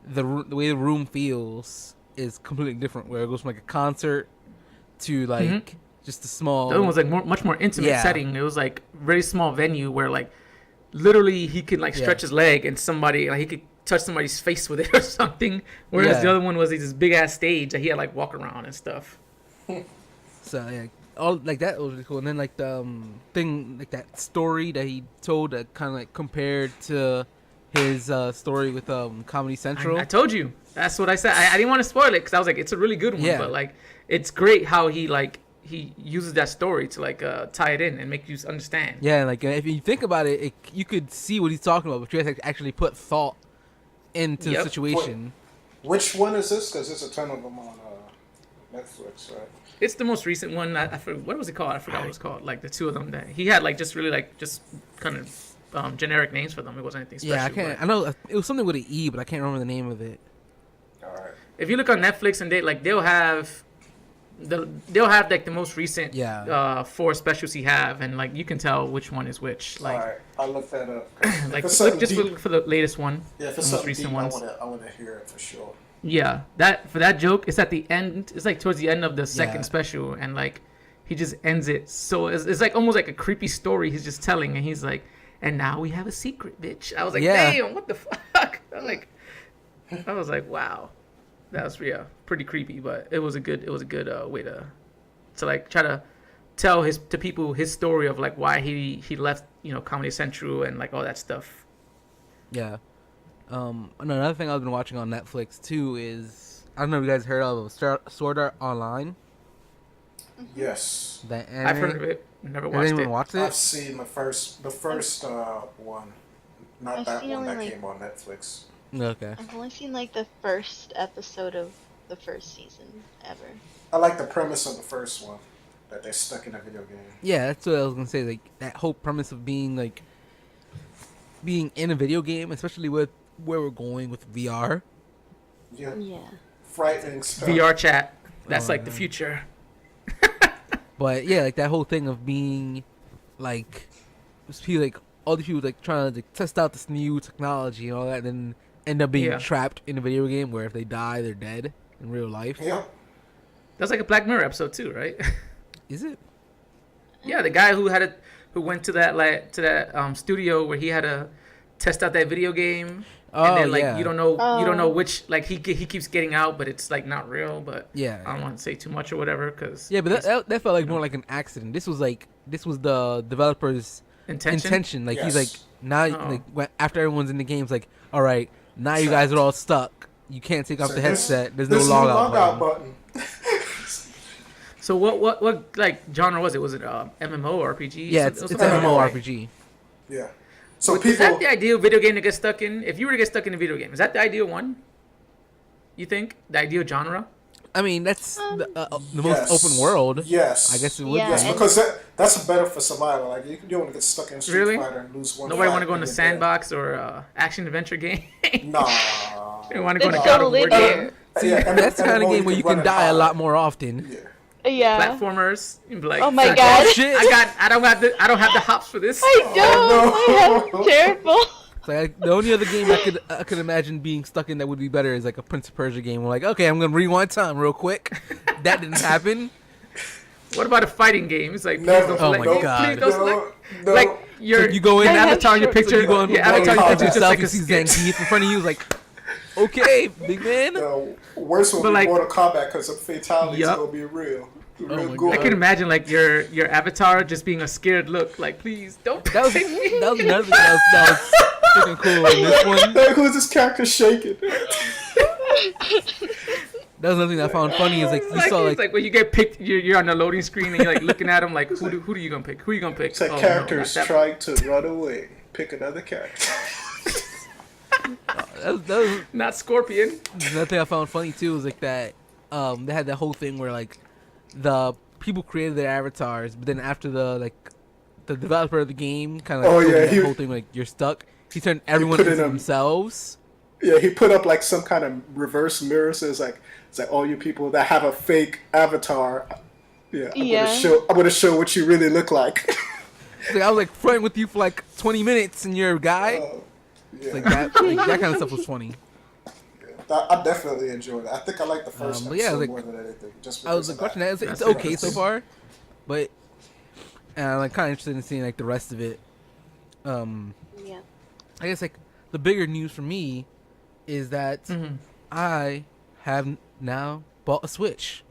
the way the room feels is completely different. Where it goes from like a concert to like just a small. The other one was like much more intimate setting. It was like very small venue where like literally he could like stretch his leg and somebody like he could touch somebody's face with it or something. Whereas the other one was like this big ass stage that he had like walk around and stuff. So yeah. All like that was really cool, and then like the thing, like that story that he told that kind of like compared to his story with Comedy Central. I told you, that's what I said. I didn't want to spoil it because I was like, it's a really good one, but like it's great how he uses that story to like tie it in and make you understand. Yeah, like if you think about it, you could see what he's talking about, but you have to actually put thought into the situation. Which one is this? Because there's a ton of them on Netflix, right? It's the most recent one. I forgot, what was it called? I forgot what it was called. Like the two of them that he had, like just really like just kind of generic names for them. It wasn't anything special. Yeah, I can't. I know it was something with an E, but I can't remember the name of it. All right. If you look on Netflix and they'll have like the most recent 4 specials he have, and like you can tell which one is which. Like, all right, I'll look that up. Like look for the latest one. Yeah, for the most recent deep, ones. I want to hear it for sure. Yeah, that joke is at the end. It's like towards the end of the second special, and like he just ends it. So it's like almost like a creepy story he's just telling, and he's like, "And now we have a secret, bitch." I was like, "Damn, what the fuck?" I was like, "Wow, that was pretty creepy." But it was a good way to like try to tell to people his story of like why he left Comedy Central and like all that stuff. Yeah. Another thing I've been watching on Netflix too is, I don't know if you guys heard of Sword Art Online. Yes. That anime. I've heard of it. Never watched it. Watched it. I've seen the first one, not that one that came on Netflix. Okay. I've only seen like the first episode of the first season ever. I like the premise of the first one, that they're stuck in a video game. Yeah, that's what I was gonna say. Like that whole premise of being in a video game, especially with where we're going with VR. Yeah. Yeah. Frightening stuff. VR chat. That's like the future. But yeah, like that whole thing of being like all these people like trying to test out this new technology and all that, and then end up being trapped in a video game where if they die, they're dead in real life. Yeah. That's like a Black Mirror episode too, right? Is it? Yeah, the guy who went to that studio where he had to test out that video game. And then you don't know which, like he keeps getting out, but it's like not real. But yeah, I don't want to say too much or whatever, because but that felt like more like an accident. This was the developer's intention. Like he's like now after everyone's in the game's like, all right, now you guys are all stuck. You can't take off the headset. There's no log button. So what like genre was it? Was it MMO RPG? Yeah, it's MMORPG. Yeah. So is that the ideal video game to get stuck in? If you were to get stuck in a video game, is that the ideal one? You think the ideal genre? I mean, that's the most open world. Yes, I guess it would. Yes, because that's better for survival. Like you don't want to get stuck in Street Fighter and lose one. Nobody want to go in a sandbox or action adventure game. Nah. They want to go in a God of War game. See, that's the kind of game where you can die a lot more often. Yeah. Platformers. Like, oh my god! Oh, shit. I don't have the hops for this. I don't. I have terrible. Like the only other game I could imagine being stuck in that would be better is like a Prince of Persia game. We're like, okay, I'm gonna rewind time real quick. That didn't happen. What about a fighting game? It's like, my god! Please don't select. Like you go in Avatar in your picture. You go in Avatar your picture yourself. like you see Zangief in front of you. Like, okay, big man. Worse will be Mortal Kombat because the fatalities will be real. I can imagine like your avatar just being a scared look. Like, please don't. That was another thing that was freaking cool in this one. Like, who's this character shaking? That was another thing I found funny is like you saw like when you get picked, you're on the loading screen and you're like looking at them like who are you gonna pick? Who are you gonna pick? It's like characters trying to run away. Pick another character. That was not Scorpion. Another thing I found funny too was like that they had that whole thing where like the people created their avatars, but then after the developer of the game kind of the whole thing like you're stuck. He turned everyone into themselves. Yeah, he put up like some kind of reverse mirror. So it's like all you people that have a fake avatar. Yeah, I'm gonna show what you really look like. Like, I was like flirting with you for like 20 minutes, and you're a guy. Yeah. Like that kind of stuff was funny. Yeah, I definitely enjoyed it. I think I like the first episode more than anything. Just I was like, watching that. It's okay so far, but I'm like kind of interested in seeing like the rest of it. Yeah. I guess like the bigger news for me is that I have now bought a Switch.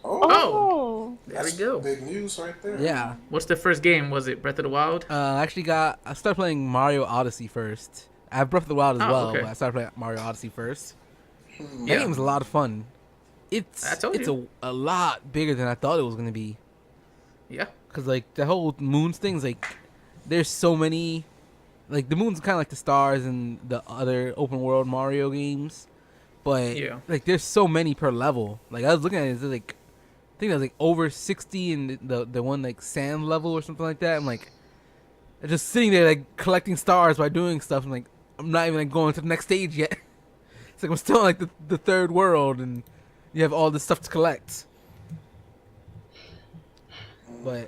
Oh, there we go. Big news right there. Yeah. What's the first game? Was it Breath of the Wild? I started playing Mario Odyssey first. I have Breath of the Wild as well, but I started playing Mario Odyssey first. That game's a lot of fun. It's a lot bigger than I thought it was gonna be. Yeah. Cause like the whole moons thing's like, there's so many. Like the moon's kind of like the stars in the other open world Mario games, but like there's so many per level. Like I was looking at it, it's like I think there's like over 60 in the one like sand level or something like that. I'm like just sitting there like collecting stars by doing stuff. I'm like I'm not even like going to the next stage yet. It's like I'm still in, like the third world and you have all this stuff to collect. But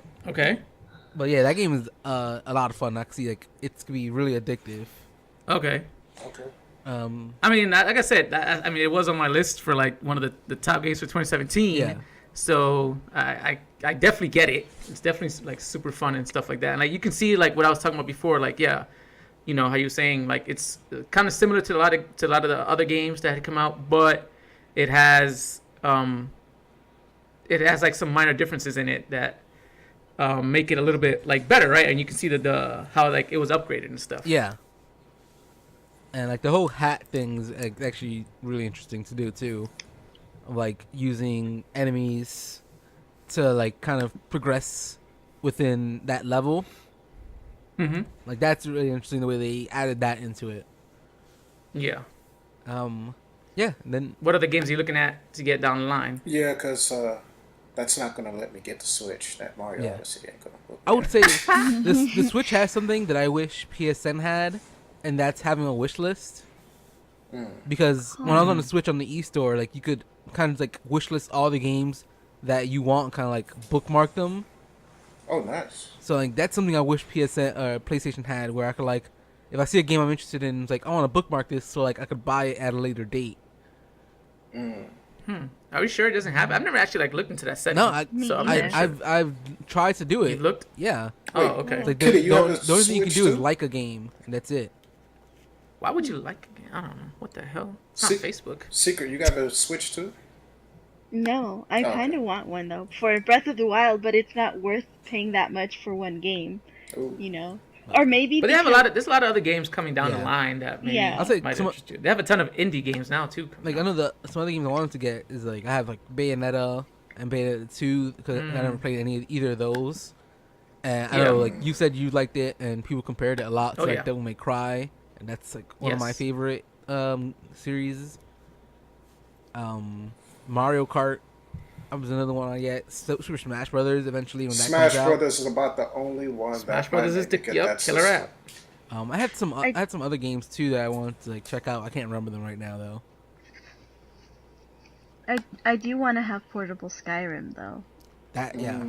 But yeah, that game is a lot of fun. I can see like it's gonna be really addictive. Okay. I mean, like I said, I mean, it was on my list for like one of the top games for 2017. Yeah. So I definitely get it. It's definitely like super fun and stuff like that. And like you can see like what I was talking about before, like you know how you were saying like it's kind of similar to a lot of the other games that had come out, but it has like some minor differences in it that make it a little bit like better, right? And you can see the how like it was upgraded and stuff. Yeah. And like the whole hat thing's actually really interesting to do too. Like using enemies to like kind of progress within that level. Mm-hmm. Like that's really interesting the way they added that into it. Yeah. Yeah. Then what other games are you looking at to get down the line? Yeah, because that's not gonna let me get the Switch. That Mario Yeah. Odyssey ain't gonna look. I would say the Switch has something that I wish PSN had, and that's having a wish list. Because when I was on the Switch on the eStore, like you could kind of like wish list all the games that you want, kind of like bookmark them. Oh, nice. So like that's something I wish PSN or PlayStation had, where I could like, if I see a game I'm interested in, it's like I want to bookmark this, so like I could buy it at a later date. Are we sure it doesn't have it? I've never actually like looked into that setting. No, I've tried to do it. You've looked? Yeah. Oh, okay. It's like Kitty, you have a the only thing you can Switch do is too? like a game, and that's it. Why would you like a game? I don't know. What the hell? It's not Facebook. Secret, you got a Switch too? No, I Okay. kind of want one though for Breath of the Wild, but it's not worth paying that much for one game, Ooh. you know. Or maybe. But they have a lot of there's a lot of other games coming down the Yeah. line that maybe Yeah. I'll say might some- interest you. They have a ton of indie games now too. Like I know some other games I wanted to get is like I have like Bayonetta and Bayonetta 2 because I never played either of those. And I know like you said you liked it and people compared it a lot to Oh, like yeah. Devil May Cry, and that's like one of my Yes. favorite series. Mario Kart. That was another one I get. Super Smash Brothers eventually when that Smash comes out. Brothers is about the only one. Smash that Brothers might is the make me get that killer system. app. I had some other games too that I wanted to like check out. I can't remember them right now though. I do want to have portable Skyrim though. That yeah.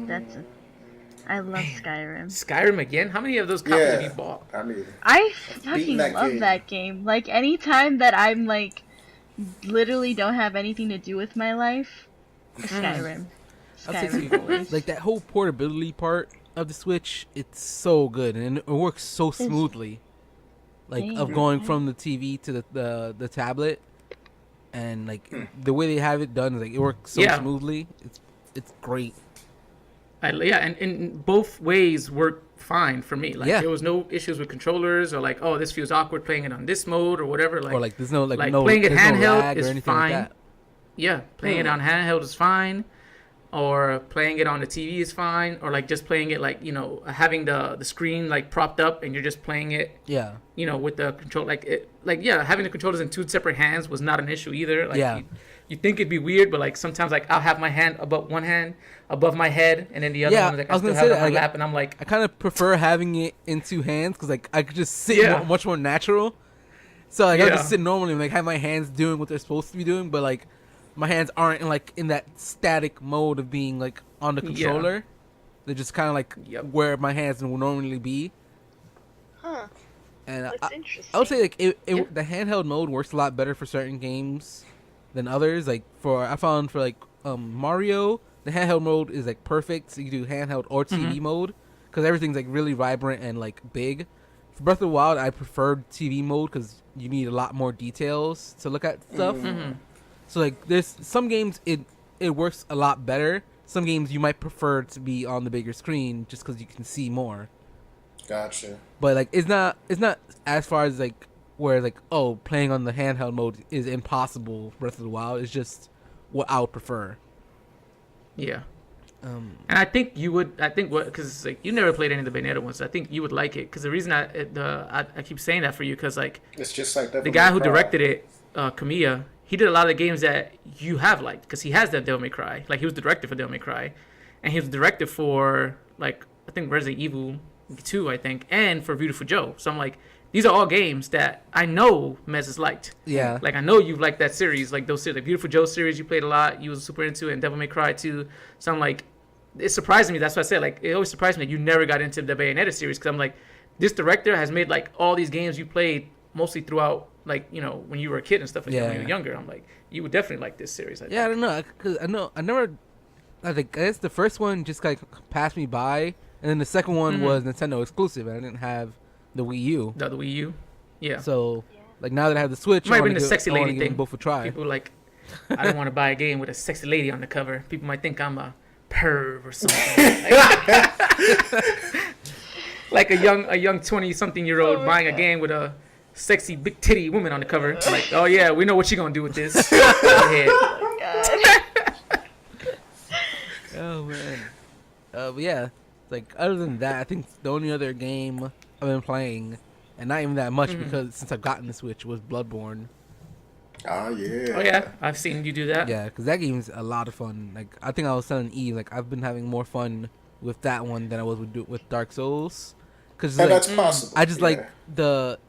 I love Skyrim. Skyrim again? How many of those copies have you bought? I mean, I beaten fucking that love game. that game. Like anytime that I'm like literally don't have anything to do with my life, Skyrim. I'll say Skyrim. like that whole portability part of the Switch, it's so good and it works so smoothly. Like of going from the TV to the tablet, and like the way they have it done, like it works so smoothly. It's great. And in both ways work fine for me. Like there was no issues with controllers or like, oh, this feels awkward playing it on this mode or whatever. Like, or like there's no like no playing it there's no handheld lag is or anything fine. like that. Yeah, playing it on handheld is fine, or playing it on the TV is fine, or like just playing it like having the screen like propped up and you're just playing it. Yeah. With the control having the controllers in two separate hands was not an issue either. Like you think it'd be weird, but like sometimes like I'll have my hand one hand above my head and then the other one like I still have it on my lap, and I'm like I kind of prefer having it in two hands because like I could just sit much more natural. So like I just sit normally and like have my hands doing what they're supposed to be doing, but like my hands aren't in that static mode of being like on the controller. They're just kind of like where my hands would normally be. Huh. And That's interesting. I would say like the handheld mode works a lot better for certain games than others. Like I found for like Mario, the handheld mode is like perfect. So you can do handheld or TV mode because everything's like really vibrant and like big. For Breath of the Wild, I preferred TV mode because you need a lot more details to look at stuff. So like there's some games it works a lot better. Some games you might prefer to be on the bigger screen just because you can see more. Gotcha. But like it's not as far as like where like playing on the handheld mode is impossible. Breath of the Wild is just what I would prefer. Yeah. And I think you would. I think because like you never played any of the Bayonetta ones. So I think you would like it because the reason I keep saying that for you because like it's just like the guy who directed it, Kamiya, he did a lot of the games that you have liked because he has that Devil May Cry. Like he was the director for Devil May Cry, and he was the director for like I think Resident Evil 2, I think, and for Beautiful Joe. So I'm like, these are all games that I know Mez has liked. Yeah. Like I know you've liked that series, like those series, like Beautiful Joe series you played a lot. You was super into it, and Devil May Cry too. So I'm like, it surprised me. That's why I said like it always surprised me that you never got into the Bayonetta series because I'm like, this director has made like all these games you played mostly throughout like when you were a kid and stuff like that when you were younger. I'm like, you would definitely like this series. I don't know because I guess the first one just like passed me by, and then the second one was Nintendo exclusive, and I didn't have the Wii U. The Wii U, yeah. So like now that I have the Switch, it might have been the sexy lady thing. Both a try. People like, I don't want to buy a game with a sexy lady on the cover. People might think I'm a perv or something. Like a young 20-something-year-old buying a game with a sexy big titty woman on the cover. Like, oh yeah, we know what you're gonna do with this. Go ahead. Oh man. But yeah, like other than that, I think the only other game I've been playing, and not even that much because since I've gotten the Switch was Bloodborne. Oh yeah. Oh yeah, I've seen you do that. Yeah, because that game's a lot of fun. Like I think I was telling E, like I've been having more fun with that one than I was with Dark Souls. Cause And like, that's possible. I just like the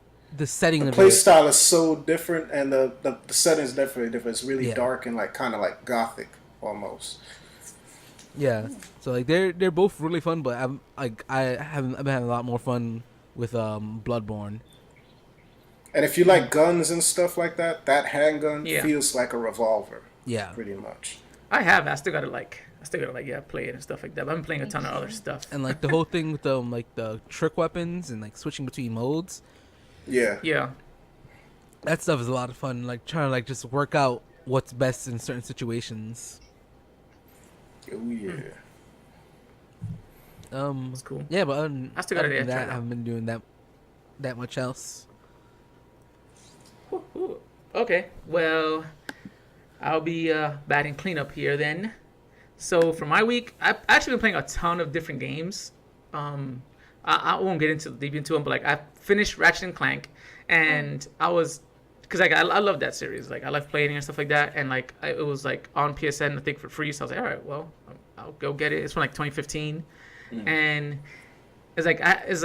setting the of play it. style is so different, and the setting is definitely different. It's really dark and like kind of like gothic almost. Yeah, so like they're both really fun, but I've been having a lot more fun with Bloodborne. And if you like guns and stuff like that, that handgun feels like a revolver. Yeah, pretty much. I still gotta play it and stuff like that. But I've been playing a ton of other stuff. And like the whole thing with like the trick weapons and like switching between modes. Yeah. That stuff is a lot of fun. Like trying to like just work out what's best in certain situations. Oh yeah. That's cool. Yeah, but I still got it. I haven't been doing that much else. Ooh. Okay, well, I'll be batting cleanup here then. So for my week, I've actually been playing a ton of different games. I won't get deep into them, but like I finished Ratchet and Clank, and I was, cause like I love that series. Like I love playing and stuff like that, and like it was like on PSN I think for free. So I was like, all right, well, I'll go get it. It's from like 2015, and it's like as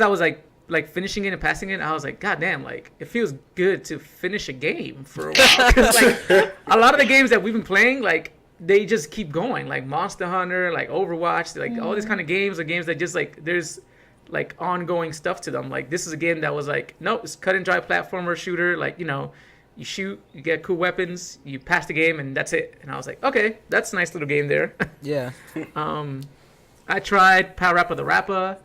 I was like finishing it and passing it, I was like, God damn, like it feels good to finish a game for a while. Cause like a lot of the games that we've been playing, like they just keep going, like Monster Hunter, like Overwatch, like all these kind of games are games that just like there's like ongoing stuff to them. Like this is a game that was like, nope, it's cut and dry platformer shooter. Like, you know, you shoot, you get cool weapons, you pass the game, and that's it. And I was like, okay, that's a nice little game there. Yeah. I tried Power Rapper the Rapper,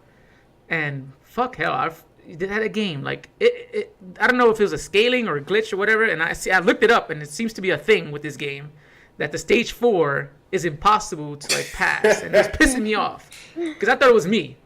and fuck hell, I had a game like it. I don't know if it was a scaling or a glitch or whatever. And I looked it up, and it seems to be a thing with this game that the stage 4 is impossible to like pass, and it's pissing me off because I thought it was me.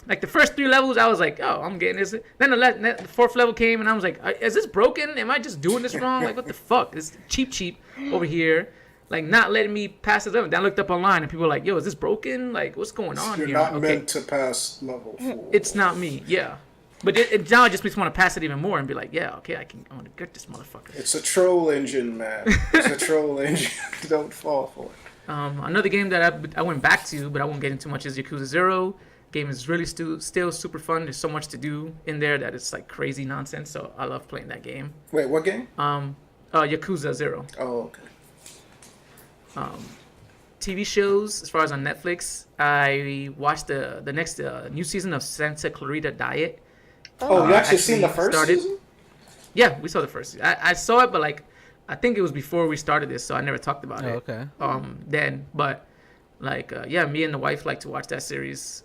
Like the first 3 levels, I was like, oh, I'm getting this. Then the 4th level came, and I was like, is this broken? Am I just doing this wrong? Like, what the fuck? It's cheap over here. Like, not letting me pass this level. Then I looked up online, and people were like, yo, is this broken? Like, what's going on You're here? not meant to pass level 4. It's not me, yeah. But now it just makes me want to pass it even more and be like, yeah, okay, I'm going to get this motherfucker. It's a troll engine, man. It's a troll engine. Don't fall for it. Another game that I went back to, but I won't get into much, is Yakuza 0. Game is really still super fun. There's so much to do in there that it's like crazy nonsense. So I love playing that game. Wait, what game? Yakuza 0. Oh, okay. TV shows, as far as on Netflix, I watched the next new season of Santa Clarita Diet. Oh, you actually seen the first season? Yeah, we saw the first season. I saw it, but like I think it was before we started this, so I never talked about it. Okay. Then, but like me and the wife like to watch that series.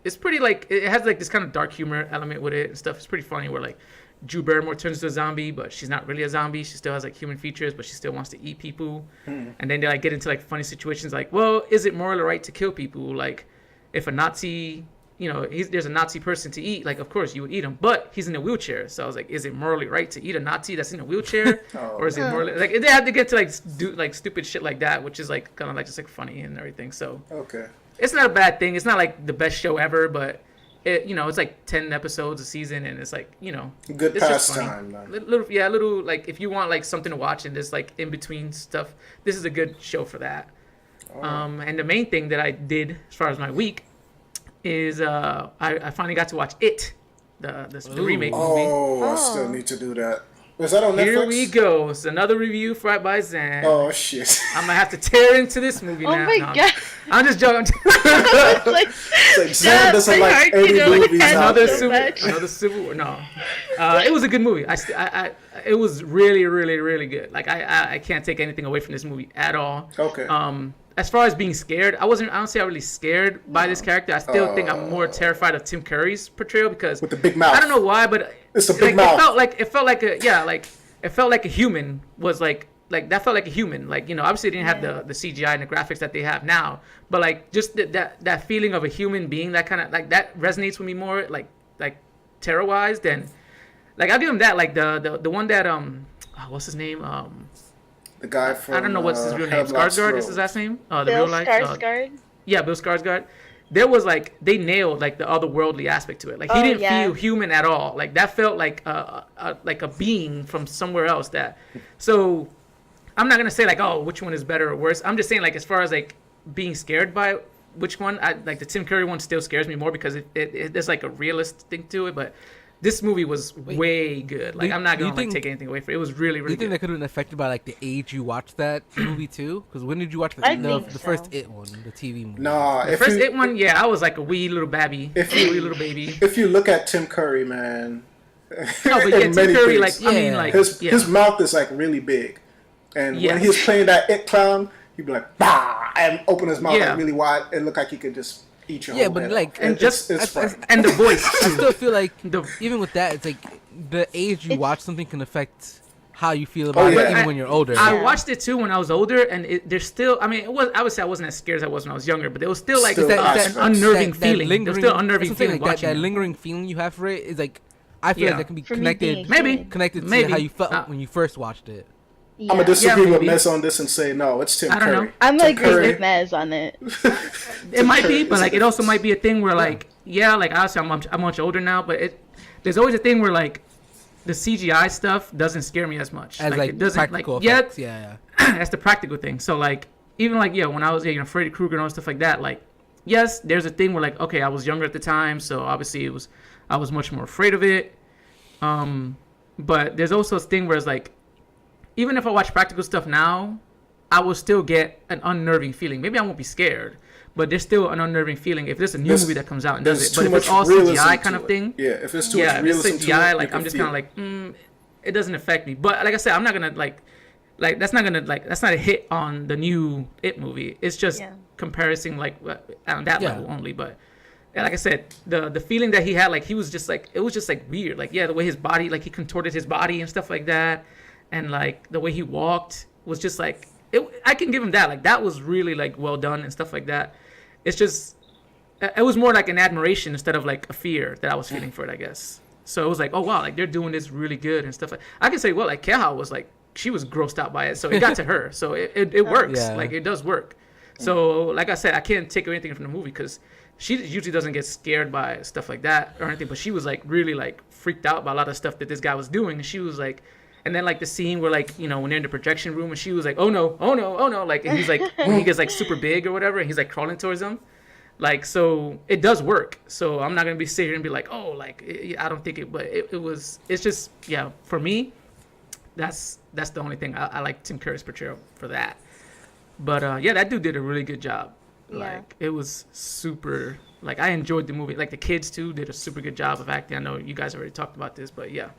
It's pretty like it has like this kind of dark humor element with it and stuff. It's pretty funny where like Drew Barrymore turns into a zombie, but she's not really a zombie. She still has like human features, but she still wants to eat people. And then they like get into like funny situations like, well, is it morally right to kill people? Like if a Nazi, you know, there's a Nazi person to eat, like of course you would eat him, but he's in a wheelchair. So I was like, is it morally right to eat a Nazi that's in a wheelchair? Or is it morally like they have to get to like do like stupid shit like that, which is like kind of like just like funny and everything. So okay, it's not a bad thing. It's not like the best show ever, but it, you know, it's like 10 episodes a season, and it's like, you know, good pastime. Little like if you want like something to watch and there's like in between stuff, this is a good show for that. And the main thing that I did as far as my week is I finally got to watch It, the remake movie. I still need to do that. Is that on Netflix? Here we go. It's another review by Zan. Oh shit! I'm gonna have to tear into this movie now. Oh my god! I'm just joking. It's like Zan doesn't like any movies out there. Another Civil War. No, it was a good movie. It was really, really, really good. Like I can't take anything away from this movie at all. Okay. As far as being scared, I don't say I'm really scared by this character. I still think I'm more terrified of Tim Curry's portrayal because with the big mouth. I don't know why, but it's a big mouth. It felt like a human was like that felt like a human. Like, you know, obviously they didn't have the CGI and the graphics that they have now, but like just that feeling of a human being, that kind of like that resonates with me more like terror wise than like I'll give him that, like the one that what's his name, the guy from I don't know what's his real name. Skarsgård is his last name. The Bill real life. Skarsgård. Yeah, Bill Skarsgård. there was like they nailed like the otherworldly aspect to it. Like he didn't feel human at all. Like that felt like a being from somewhere else. So I'm not gonna say like, oh, which one is better or worse. I'm just saying like as far as like being scared by which one, I like the Tim Curry one still scares me more because there's like a realist thing to it, but this movie was way good. Like I'm not gonna like take anything away from it. It was really, really good. Do you think that could have been affected by like the age you watched that movie too? Because when did you watch the first It one, the TV movie? No, the first It one, yeah, I was like a wee little baby, wee little baby. If you look at Tim Curry, man, no, but yeah, Tim Curry, like I mean, like his mouth is like really big, and when he was playing that It clown, he'd be like, bah, and open his mouth like really wide. It looked like he could just eat your whole but head like, off. And just and the voice. I still feel like even with that, it's like the age you watch something can affect how you feel about it, even when you're older. I watched it too when I was older, and there's still. I mean, I would say I wasn't as scared as I was when I was younger, but there was still like an unnerving feeling. There's still unnerving feeling watching that lingering feeling you have for it is like I feel like that can be connected. Connected to how you felt when you first watched it. I'm gonna disagree with Mez on this and say no, it's Tim Curry. I don't know. I'm gonna agree with Mez on it. It might be, but like it also might be a thing where like like obviously I'm much older now, but there's always a thing where like the CGI stuff doesn't scare me as much. As like it doesn't practical effects. Yeah. That's the practical thing. So like even like when I was Freddy Krueger and all stuff like that, like yes, there's a thing where like okay, I was younger at the time, so obviously I was much more afraid of it. But there's also a thing where it's like even if I watch practical stuff now, I will still get an unnerving feeling. Maybe I won't be scared, but there's still an unnerving feeling if there's a new movie that comes out and does it. But if it's all CGI kind of thing, if it's too much realism CGI, like I'm just kind of like, it doesn't affect me. But like I said, I'm not gonna like that's not a hit on the new It movie. It's just comparison like on that level only. But like I said, the feeling that he had, like he was just like it was just like weird. Like the way his body, like he contorted his body and stuff like that. And like the way he walked was just like I can give him that. Like that was really like well done and stuff like that. It's just it was more like an admiration instead of like a fear that I was feeling for it, I guess. So it was like, oh wow, like they're doing this really good and stuff. I can say, well, like Keha was like she was grossed out by it, so it got to her. So it works. Yeah. Like it does work. So like I said, I can't take anything from the movie because she usually doesn't get scared by stuff like that or anything. But she was like really like freaked out by a lot of stuff that this guy was doing, and she was like. And then like the scene where like when they're in the projection room and she was like, oh no, like and he's like when he gets like super big or whatever and he's like crawling towards him, like so it does work. So I'm not gonna be sitting here and be like, oh like I don't think it, but it's just for me, that's the only thing I like Tim Curry's portrayal for that. But that dude did a really good job. Like it was super. Like I enjoyed the movie. Like the kids too did a super good job of acting. I know you guys already talked about this, but yeah.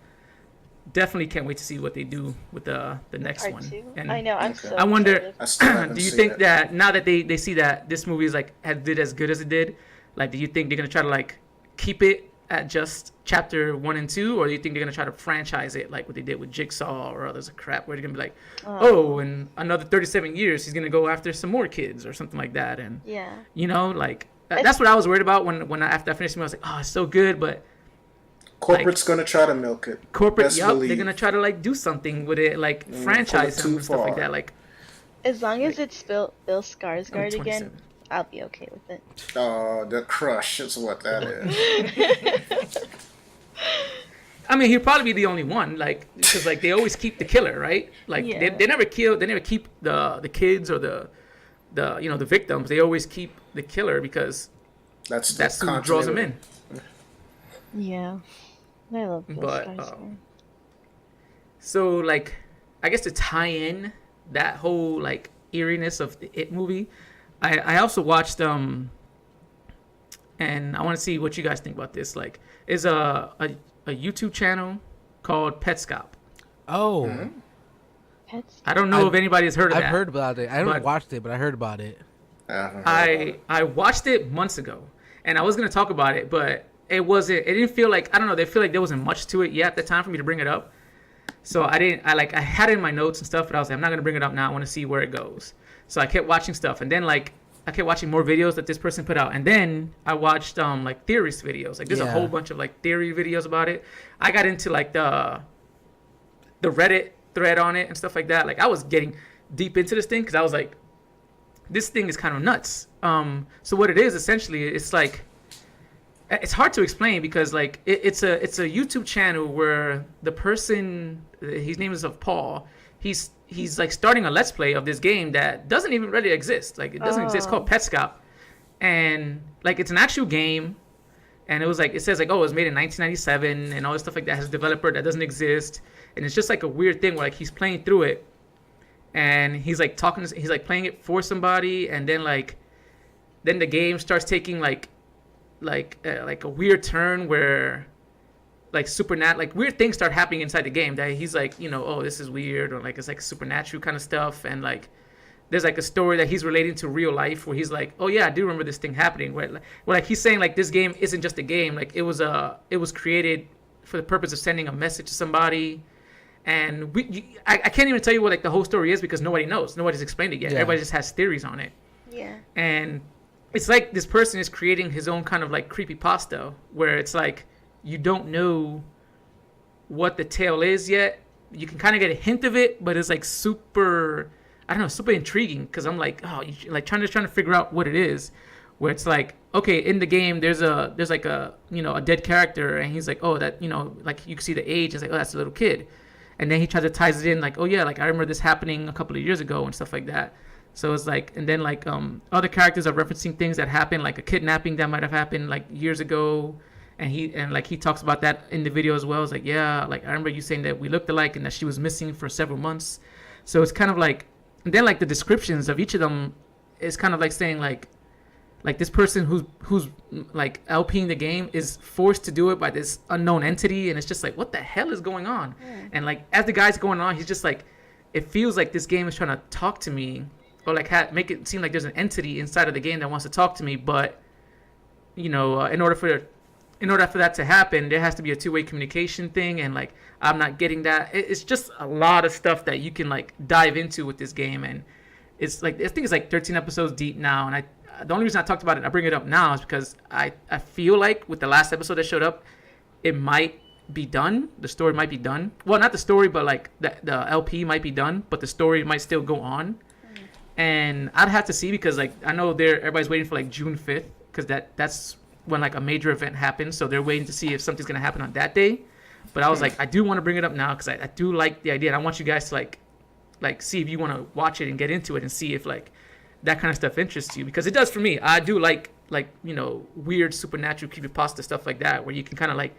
Definitely can't wait to see what they do with the next Part one. Two? And I know. I'm so I wonder. Do you think that now that they see that this movie is like did as good as it did, like do you think they're gonna try to like keep it at just chapter 1 and 2, or do you think they're gonna try to franchise it like what they did with Jigsaw or others of crap, where they're gonna be like, in another 37 years he's gonna go after some more kids or something like that, and like that's what I was worried about when after I finished the movie, I was like, oh, it's so good, but. Corporate's gonna try to milk it. They're gonna try to like do something with it, like franchise them and stuff like that. Like, as long as it's Bill Skarsgård again, I'll be okay with it. Oh, the crush is what that is. I mean, he'll probably be the only one, like because like they always keep the killer, right? Like they never kill, they never keep the kids or the the victims. They always keep the killer because that's who draws them in. Yeah. I love Bill Skarsgård. So like I guess to tie in that whole like eeriness of the It movie, I also watched and I want to see what you guys think about this. Like is a YouTube channel called Petscop. Oh. Petscop. I don't know if anybody has heard of that. I've heard about it. I haven't watched it, but I heard about it. I watched it months ago and I was going to talk about it, but it didn't feel like, I don't know, they feel like there wasn't much to it yet at the time for me to bring it up. So I had it in my notes and stuff, but I was like, I'm not going to bring it up now. I want to see where it goes. So I kept watching stuff. And then like, I kept watching more videos that this person put out. And then I watched like theorist videos. Like there's a whole bunch of like theory videos about it. I got into like the Reddit thread on it and stuff like that. Like I was getting deep into this thing because I was like, this thing is kind of nuts. So what it is essentially, it's like, it's hard to explain because like it's a YouTube channel where the person, his name is Paul. He's like starting a let's play of this game that doesn't even really exist. Like it doesn't exist. It's called Petscop, and like it's an actual game. And it was like, it says like, oh, it was made in 1997 and all this stuff like that. It has a developer that doesn't exist. And it's just like a weird thing where like he's playing through it and he's like he's like playing it for somebody. And then like, then the game starts taking like a weird turn where like like weird things start happening inside the game that he's like, you know, oh, this is weird. Or like, it's like supernatural kind of stuff. And like, there's like a story that he's relating to real life where he's like, oh yeah, I do remember this thing happening. Where like he's saying like this game isn't just a game. Like it was created for the purpose of sending a message to somebody. And I can't even tell you what like the whole story is because nobody knows. Nobody's explained it yet. Yeah. Everybody just has theories on it. Yeah. And it's like this person is creating his own kind of like creepypasta where it's like you don't know what the tale is yet. You can kind of get a hint of it, but it's like super, I don't know, super intriguing because I'm like, oh, like trying to figure out what it is. Where it's like, okay, in the game, there's like a, you know, a dead character, and he's like, oh, that, you know, like you can see the age. It's like, oh, that's a little kid, and then he tries to ties it in, like, oh yeah, like I remember this happening a couple of years ago and stuff like that. So it's like, and then like other characters are referencing things that happened, like a kidnapping that might have happened like years ago, and he talks about that in the video as well. It's like, yeah, like I remember you saying that we looked alike and that she was missing for several months. So it's kind of like. And then like the descriptions of each of them is kind of like saying like this person who's like LPing the game is forced to do it by this unknown entity, and it's just like, what the hell is going on? And like as the guy's going on, he's just like, it feels like this game is trying to talk to me, or like make it seem like there's an entity inside of the game that wants to talk to me, but you know, in order for that to happen, there has to be a two-way communication thing, and like I'm not getting that. It's just a lot of stuff that you can like dive into with this game, and it's like, I think it's like 13 episodes deep now, and the only reason I talked about it, I bring it up now, is because I feel like with the last episode that showed up, it might be done. The story might be done. Well, not the story, but like the LP might be done, but the story might still go on. And I'd have to see, because like I know everybody's waiting for like June 5th, because that's when like a major event happens, so they're waiting to see if something's gonna happen on that day. But I was like, I do want to bring it up now because I do like the idea, and I want you guys to like see if you want to watch it and get into it and see if like that kind of stuff interests you, because it does for me. I do like you know, weird supernatural creepypasta stuff like that, where you can kind of like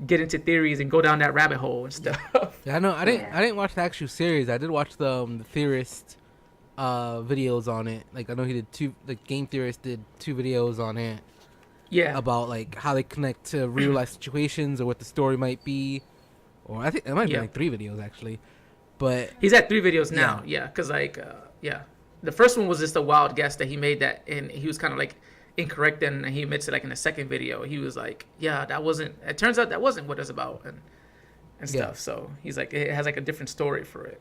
get into theories and go down that rabbit hole and stuff. Yeah, I know. I didn't watch the actual series. I did watch the theorist videos on it. Like I know he did Game Theorist did 2 videos on it. Yeah. About like how they connect to real life situations or what the story might be, or I think it might be like 3 videos actually. But he's at 3 videos now. Yeah, because like the first one was just a wild guess that he made that, and he was kind of like incorrect, and he admits it like in the second video. He was like, yeah, that wasn't. It turns out that wasn't what it's about, and stuff. Yeah. So he's like, it has like a different story for it.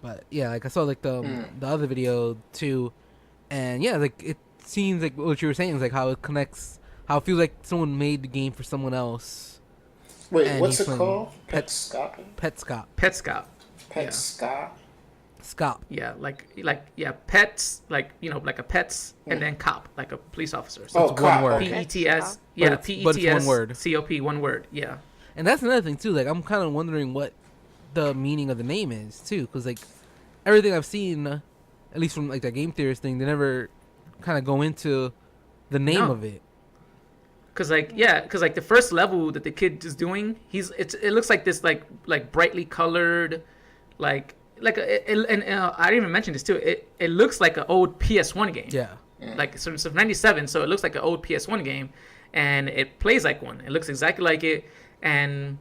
But yeah, like I saw like the other video too, and yeah, like it seems like what you were saying is like how it connects, how it feels like someone made the game for someone else. Wait, what's it called? Petscop. Petscop. Scop. Yeah, pets, like, you know, like a pets, and then cop, like a police officer. So it's one word. P-E-T-S. Yeah, P-E-T-S. But it's one word. C-O-P, one word. Yeah. And that's another thing too. Like I'm kind of wondering what the meaning of the name is too, because like everything I've seen, at least from like that Game Theorist thing, they never kind of go into the name of it. Cause like the first level that the kid is doing, it looks like this like brightly colored, and I didn't even mention this too. It looks like an old PS1 game. Yeah. Like so it's 97, so it looks like an old PS1 game, and it plays like one. It looks exactly like it, and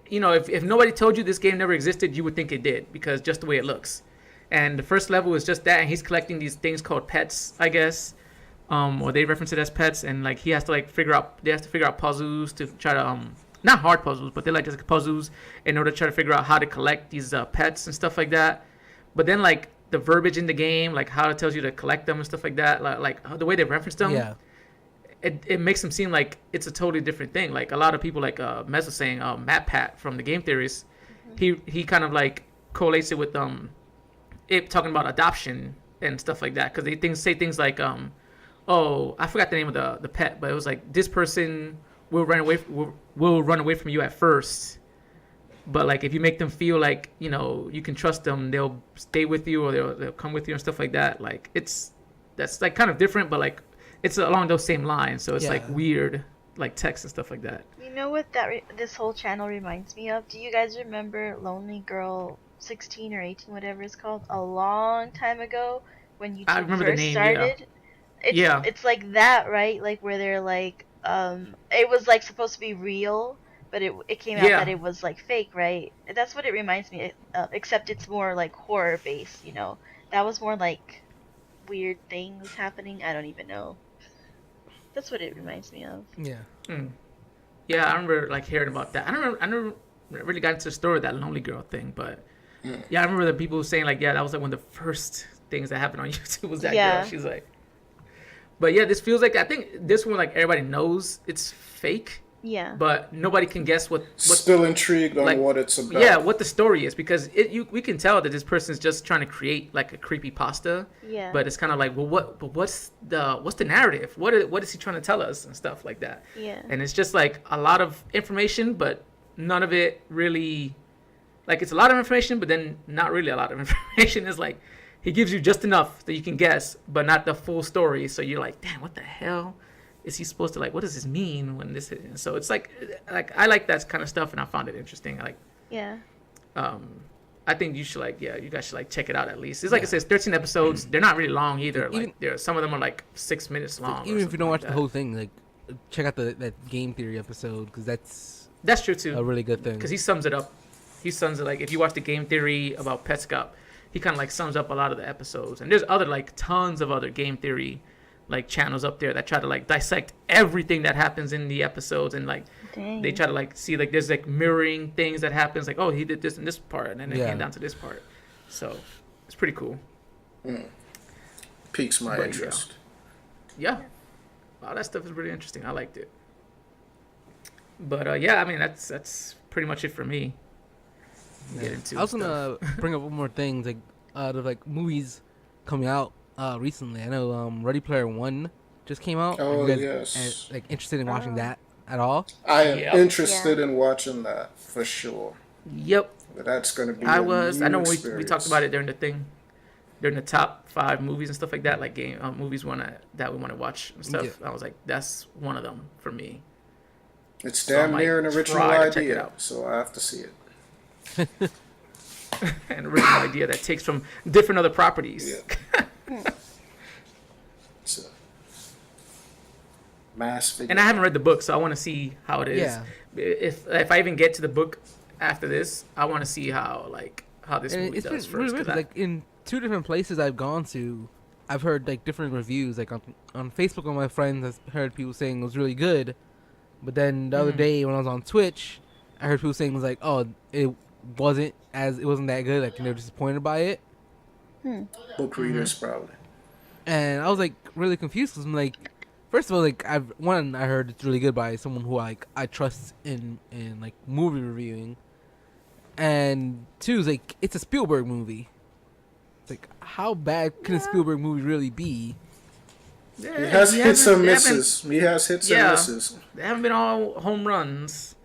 you know, if nobody told you this game never existed, you would think it did, because just the way it looks. And the first level is just that, and he's collecting these things called pets, I guess, or they reference it as pets, and like they have to figure out puzzles to try to not hard puzzles, but they're like just puzzles in order to try to figure out how to collect these pets and stuff like that. But then like the verbiage in the game, like how it tells you to collect them and stuff like that, like the way they reference them, it makes them seem like it's a totally different thing. Like a lot of people, like Mez was saying, Matt Pat from the Game Theorist, he kind of like correlates it with it talking about adoption and stuff like that, because they say things like oh, I forgot the name of the pet, but it was like this person will run away from you at first, but like if you make them feel like you can trust them, they'll stay with you, or they'll come with you and stuff like that. Like that's like kind of different, but like it's along those same lines, so it's like weird, like text and stuff like that. You know what this whole channel reminds me of? Do you guys remember Lonely Girl 16 or 18, whatever it's called, a long time ago when YouTube first started? It's like that, right? Like where they're like, it was like supposed to be real, but it came out that it was like fake, right? That's what it reminds me of, except it's more like horror based, That was more like weird things happening. I don't even know. That's what it reminds me of. Yeah. Yeah, I remember like hearing about that. I never really got into the story of that Lonely Girl thing, but yeah, I remember the people saying like, yeah, that was like one of the first things that happened on YouTube was that girl. She's like, but yeah, this feels like, I think this one, like everybody knows it's fake. Yeah. But nobody can guess what still intrigued on what it's about. Yeah, what the story is, because we can tell that this person's just trying to create like a creepypasta. Yeah. But it's kind of like, well, what's the narrative? What is he trying to tell us and stuff like that? Yeah. And it's just like a lot of information, but none of it really, like it's a lot of information, but then not really a lot of information. It's like he gives you just enough that you can guess, but not the full story. So you're like, damn, what the hell is he supposed to, like, what does this mean when this is? So it's like I like that kind of stuff, and I found it interesting. I think you should you guys should check it out at least. It's like it says 13 episodes. They're not really long either. Like some of them are like 6 minutes long. Even if you don't watch the whole thing, like check out that game theory episode, because that's true too. A really good thing. Because he sums it up. He sums it like if you watch the game theory about Petscop, he kind of like sums up a lot of the episodes. And there's other like tons of other game theory like channels up there that try to like dissect everything that happens in the episodes, and like they try to like see like there's like mirroring things that happens, like, oh, he did this in this part and then it came down to this part. So it's pretty cool. Piques my interest. Yeah. Wow, that stuff is really interesting. I liked it. But I mean that's pretty much it for me. I was gonna bring up one more thing, like out of like movies coming out recently. I know Ready Player One just came out. Oh, yes. Like interested in watching that at all? I am interested in watching that for sure. Yep. But that's going to be I know we talked about it during the top 5 movies and stuff like that, like movies that we want to watch and stuff. Yeah. I was like, that's one of them for me. It's damn near an original idea, so I have to see it. An original idea that takes from different other properties. Yeah. It's a mass figure. And I haven't read the book, so I want to see how it is. Yeah. If I even get to the book after this, I want to see how this movie does first. Really weird, like in 2 different places I've gone to, I've heard like different reviews. Like on Facebook, with my friends, I've heard people saying it was really good. But then the other day when I was on Twitch, I heard people saying it was like, oh, it wasn't that good. Like, and they were disappointed by it. Book readers probably. And I was like really confused, because I'm like, first of all, like I heard it's really good by someone who I trust in like movie reviewing, and 2 is like it's a Spielberg movie. It's like, how bad can a Spielberg movie really be? He has hits and misses. He has hits and misses. They haven't been all home runs.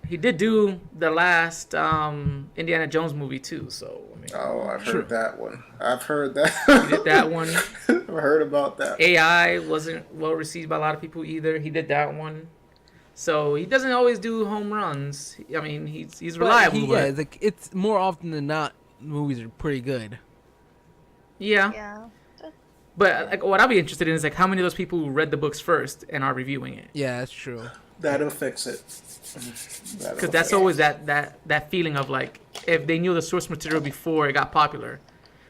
He did do the last Indiana Jones movie too, so I mean. Oh, I've heard that one. I've heard that. He did that one. I've heard about that. AI wasn't well received by a lot of people either. He did that one. So he doesn't always do home runs. I mean, he's reliable. It's more often than not, movies are pretty good. Yeah. Yeah. But like, what I'll be interested in is like how many of those people who read the books first and are reviewing it. Yeah, that's true. That'll fix it. Because that's always that feeling of like, if they knew the source material before it got popular.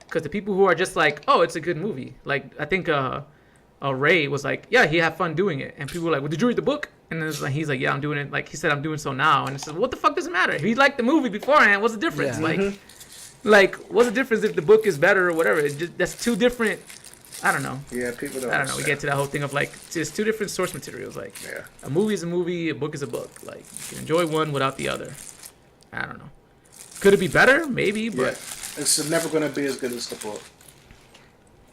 Because the people who are just like, oh, it's a good movie. Like, I think Ray was like, yeah, he had fun doing it. And people were like, well, did you read the book? And then he's like, yeah, I'm doing it. Like, he said, I'm doing so now. And it says, what the fuck does it matter? If he liked the movie beforehand, what's the difference? Yeah. Like, what's the difference if the book is better or whatever? That's 2 different... I don't know. Yeah, people don't. I don't know. We get to that whole thing of like, there's 2 different source materials. Like, a movie is a movie, a book is a book. Like, you can enjoy one without the other. I don't know. Could it be better? Maybe, but it's never going to be as good as the book.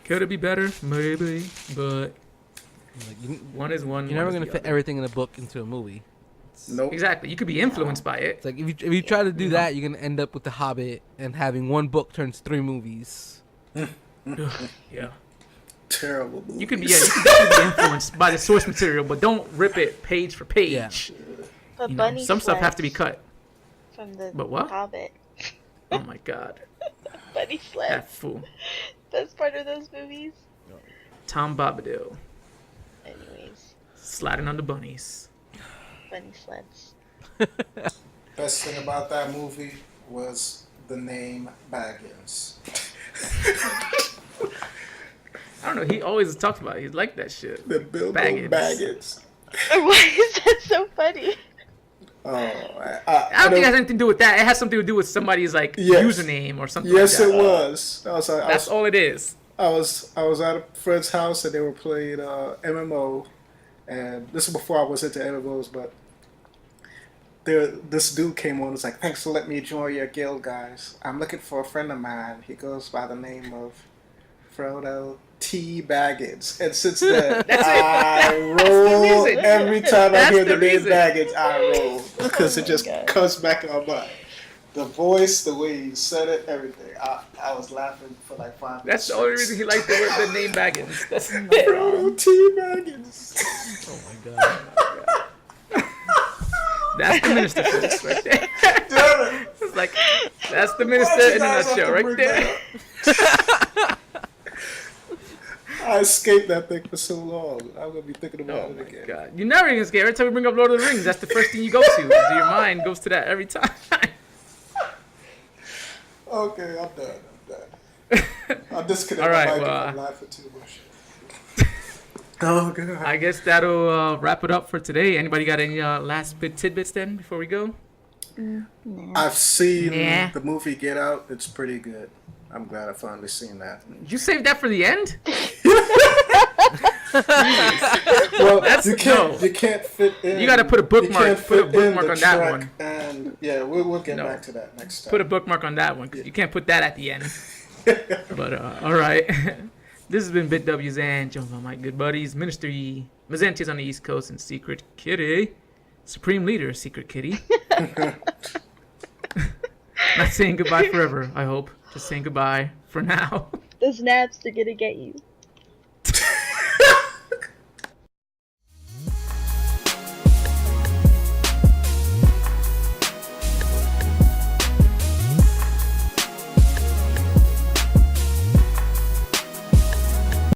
Could it be better? Maybe, but one is one. You're never gonna fit everything in a book into a movie. Nope. Exactly. You could be influenced by it. It's like if you try to do that, you're gonna end up with The Hobbit and having one book turns 3 movies. Yeah. Terrible movie. You can be definitely be influenced by the source material, but don't rip it page for page. Yeah. But You know, some stuff have to be cut. From the But what? Hobbit. Oh my god. Bunny sleds. That fool. Best part of those movies. Tom Bombadil. Anyways. Sliding on the bunnies. Bunny sleds. Best thing about that movie was the name Baggins. I don't know. He always talked about it. He liked that shit. The Bilbo Baggins. Baggins. Why is that so funny? Oh, I don't think it has anything to do with that. It has something to do with somebody's username or something. Yes, like that. it was. That's all it is. I was at a friend's house and they were playing MMO, and this is before I was into MMOs, but this dude came on and was like, "Thanks for letting me join your guild, guys. I'm looking for a friend of mine. He goes by the name of Frodo T. Baggins." And since then, I roll every time I hear the name Baggins. I roll because it just comes back in my mind. The voice, the way he said it, everything. I was laughing for like 5 minutes. That's the only reason he liked the name Baggins. That's Frodo T. Baggins. Oh my god. That's the minister folks right there. It's like, that's the minister in a nutshell right there. I escaped that thing for so long. I'm going to be thinking about it again. God. You're never going to escape. Every time we bring up Lord of the Rings, that's the first thing you go to. So your mind goes to that every time. Okay, I'm done. I'll disconnect All right, my mic if I'm laughing too much. Oh, God. I guess that'll wrap it up for today. Anybody got any last tidbits then before we go? I've seen the movie Get Out. It's pretty good. I'm glad I finally seen that. You saved that for the end? Well, you can't fit in. You got to put a bookmark. Put a bookmark on that one. And yeah, we'll get back to that next time. Put a bookmark on that one because you can't put that at the end. But all right, this has been Bit W's and joined by my good buddies, Minister E, Mazanti's on the East Coast, and Secret Kitty, Supreme Leader Secret Kitty. Not saying goodbye forever, I hope. Just saying goodbye for now. The snaps are gonna get you.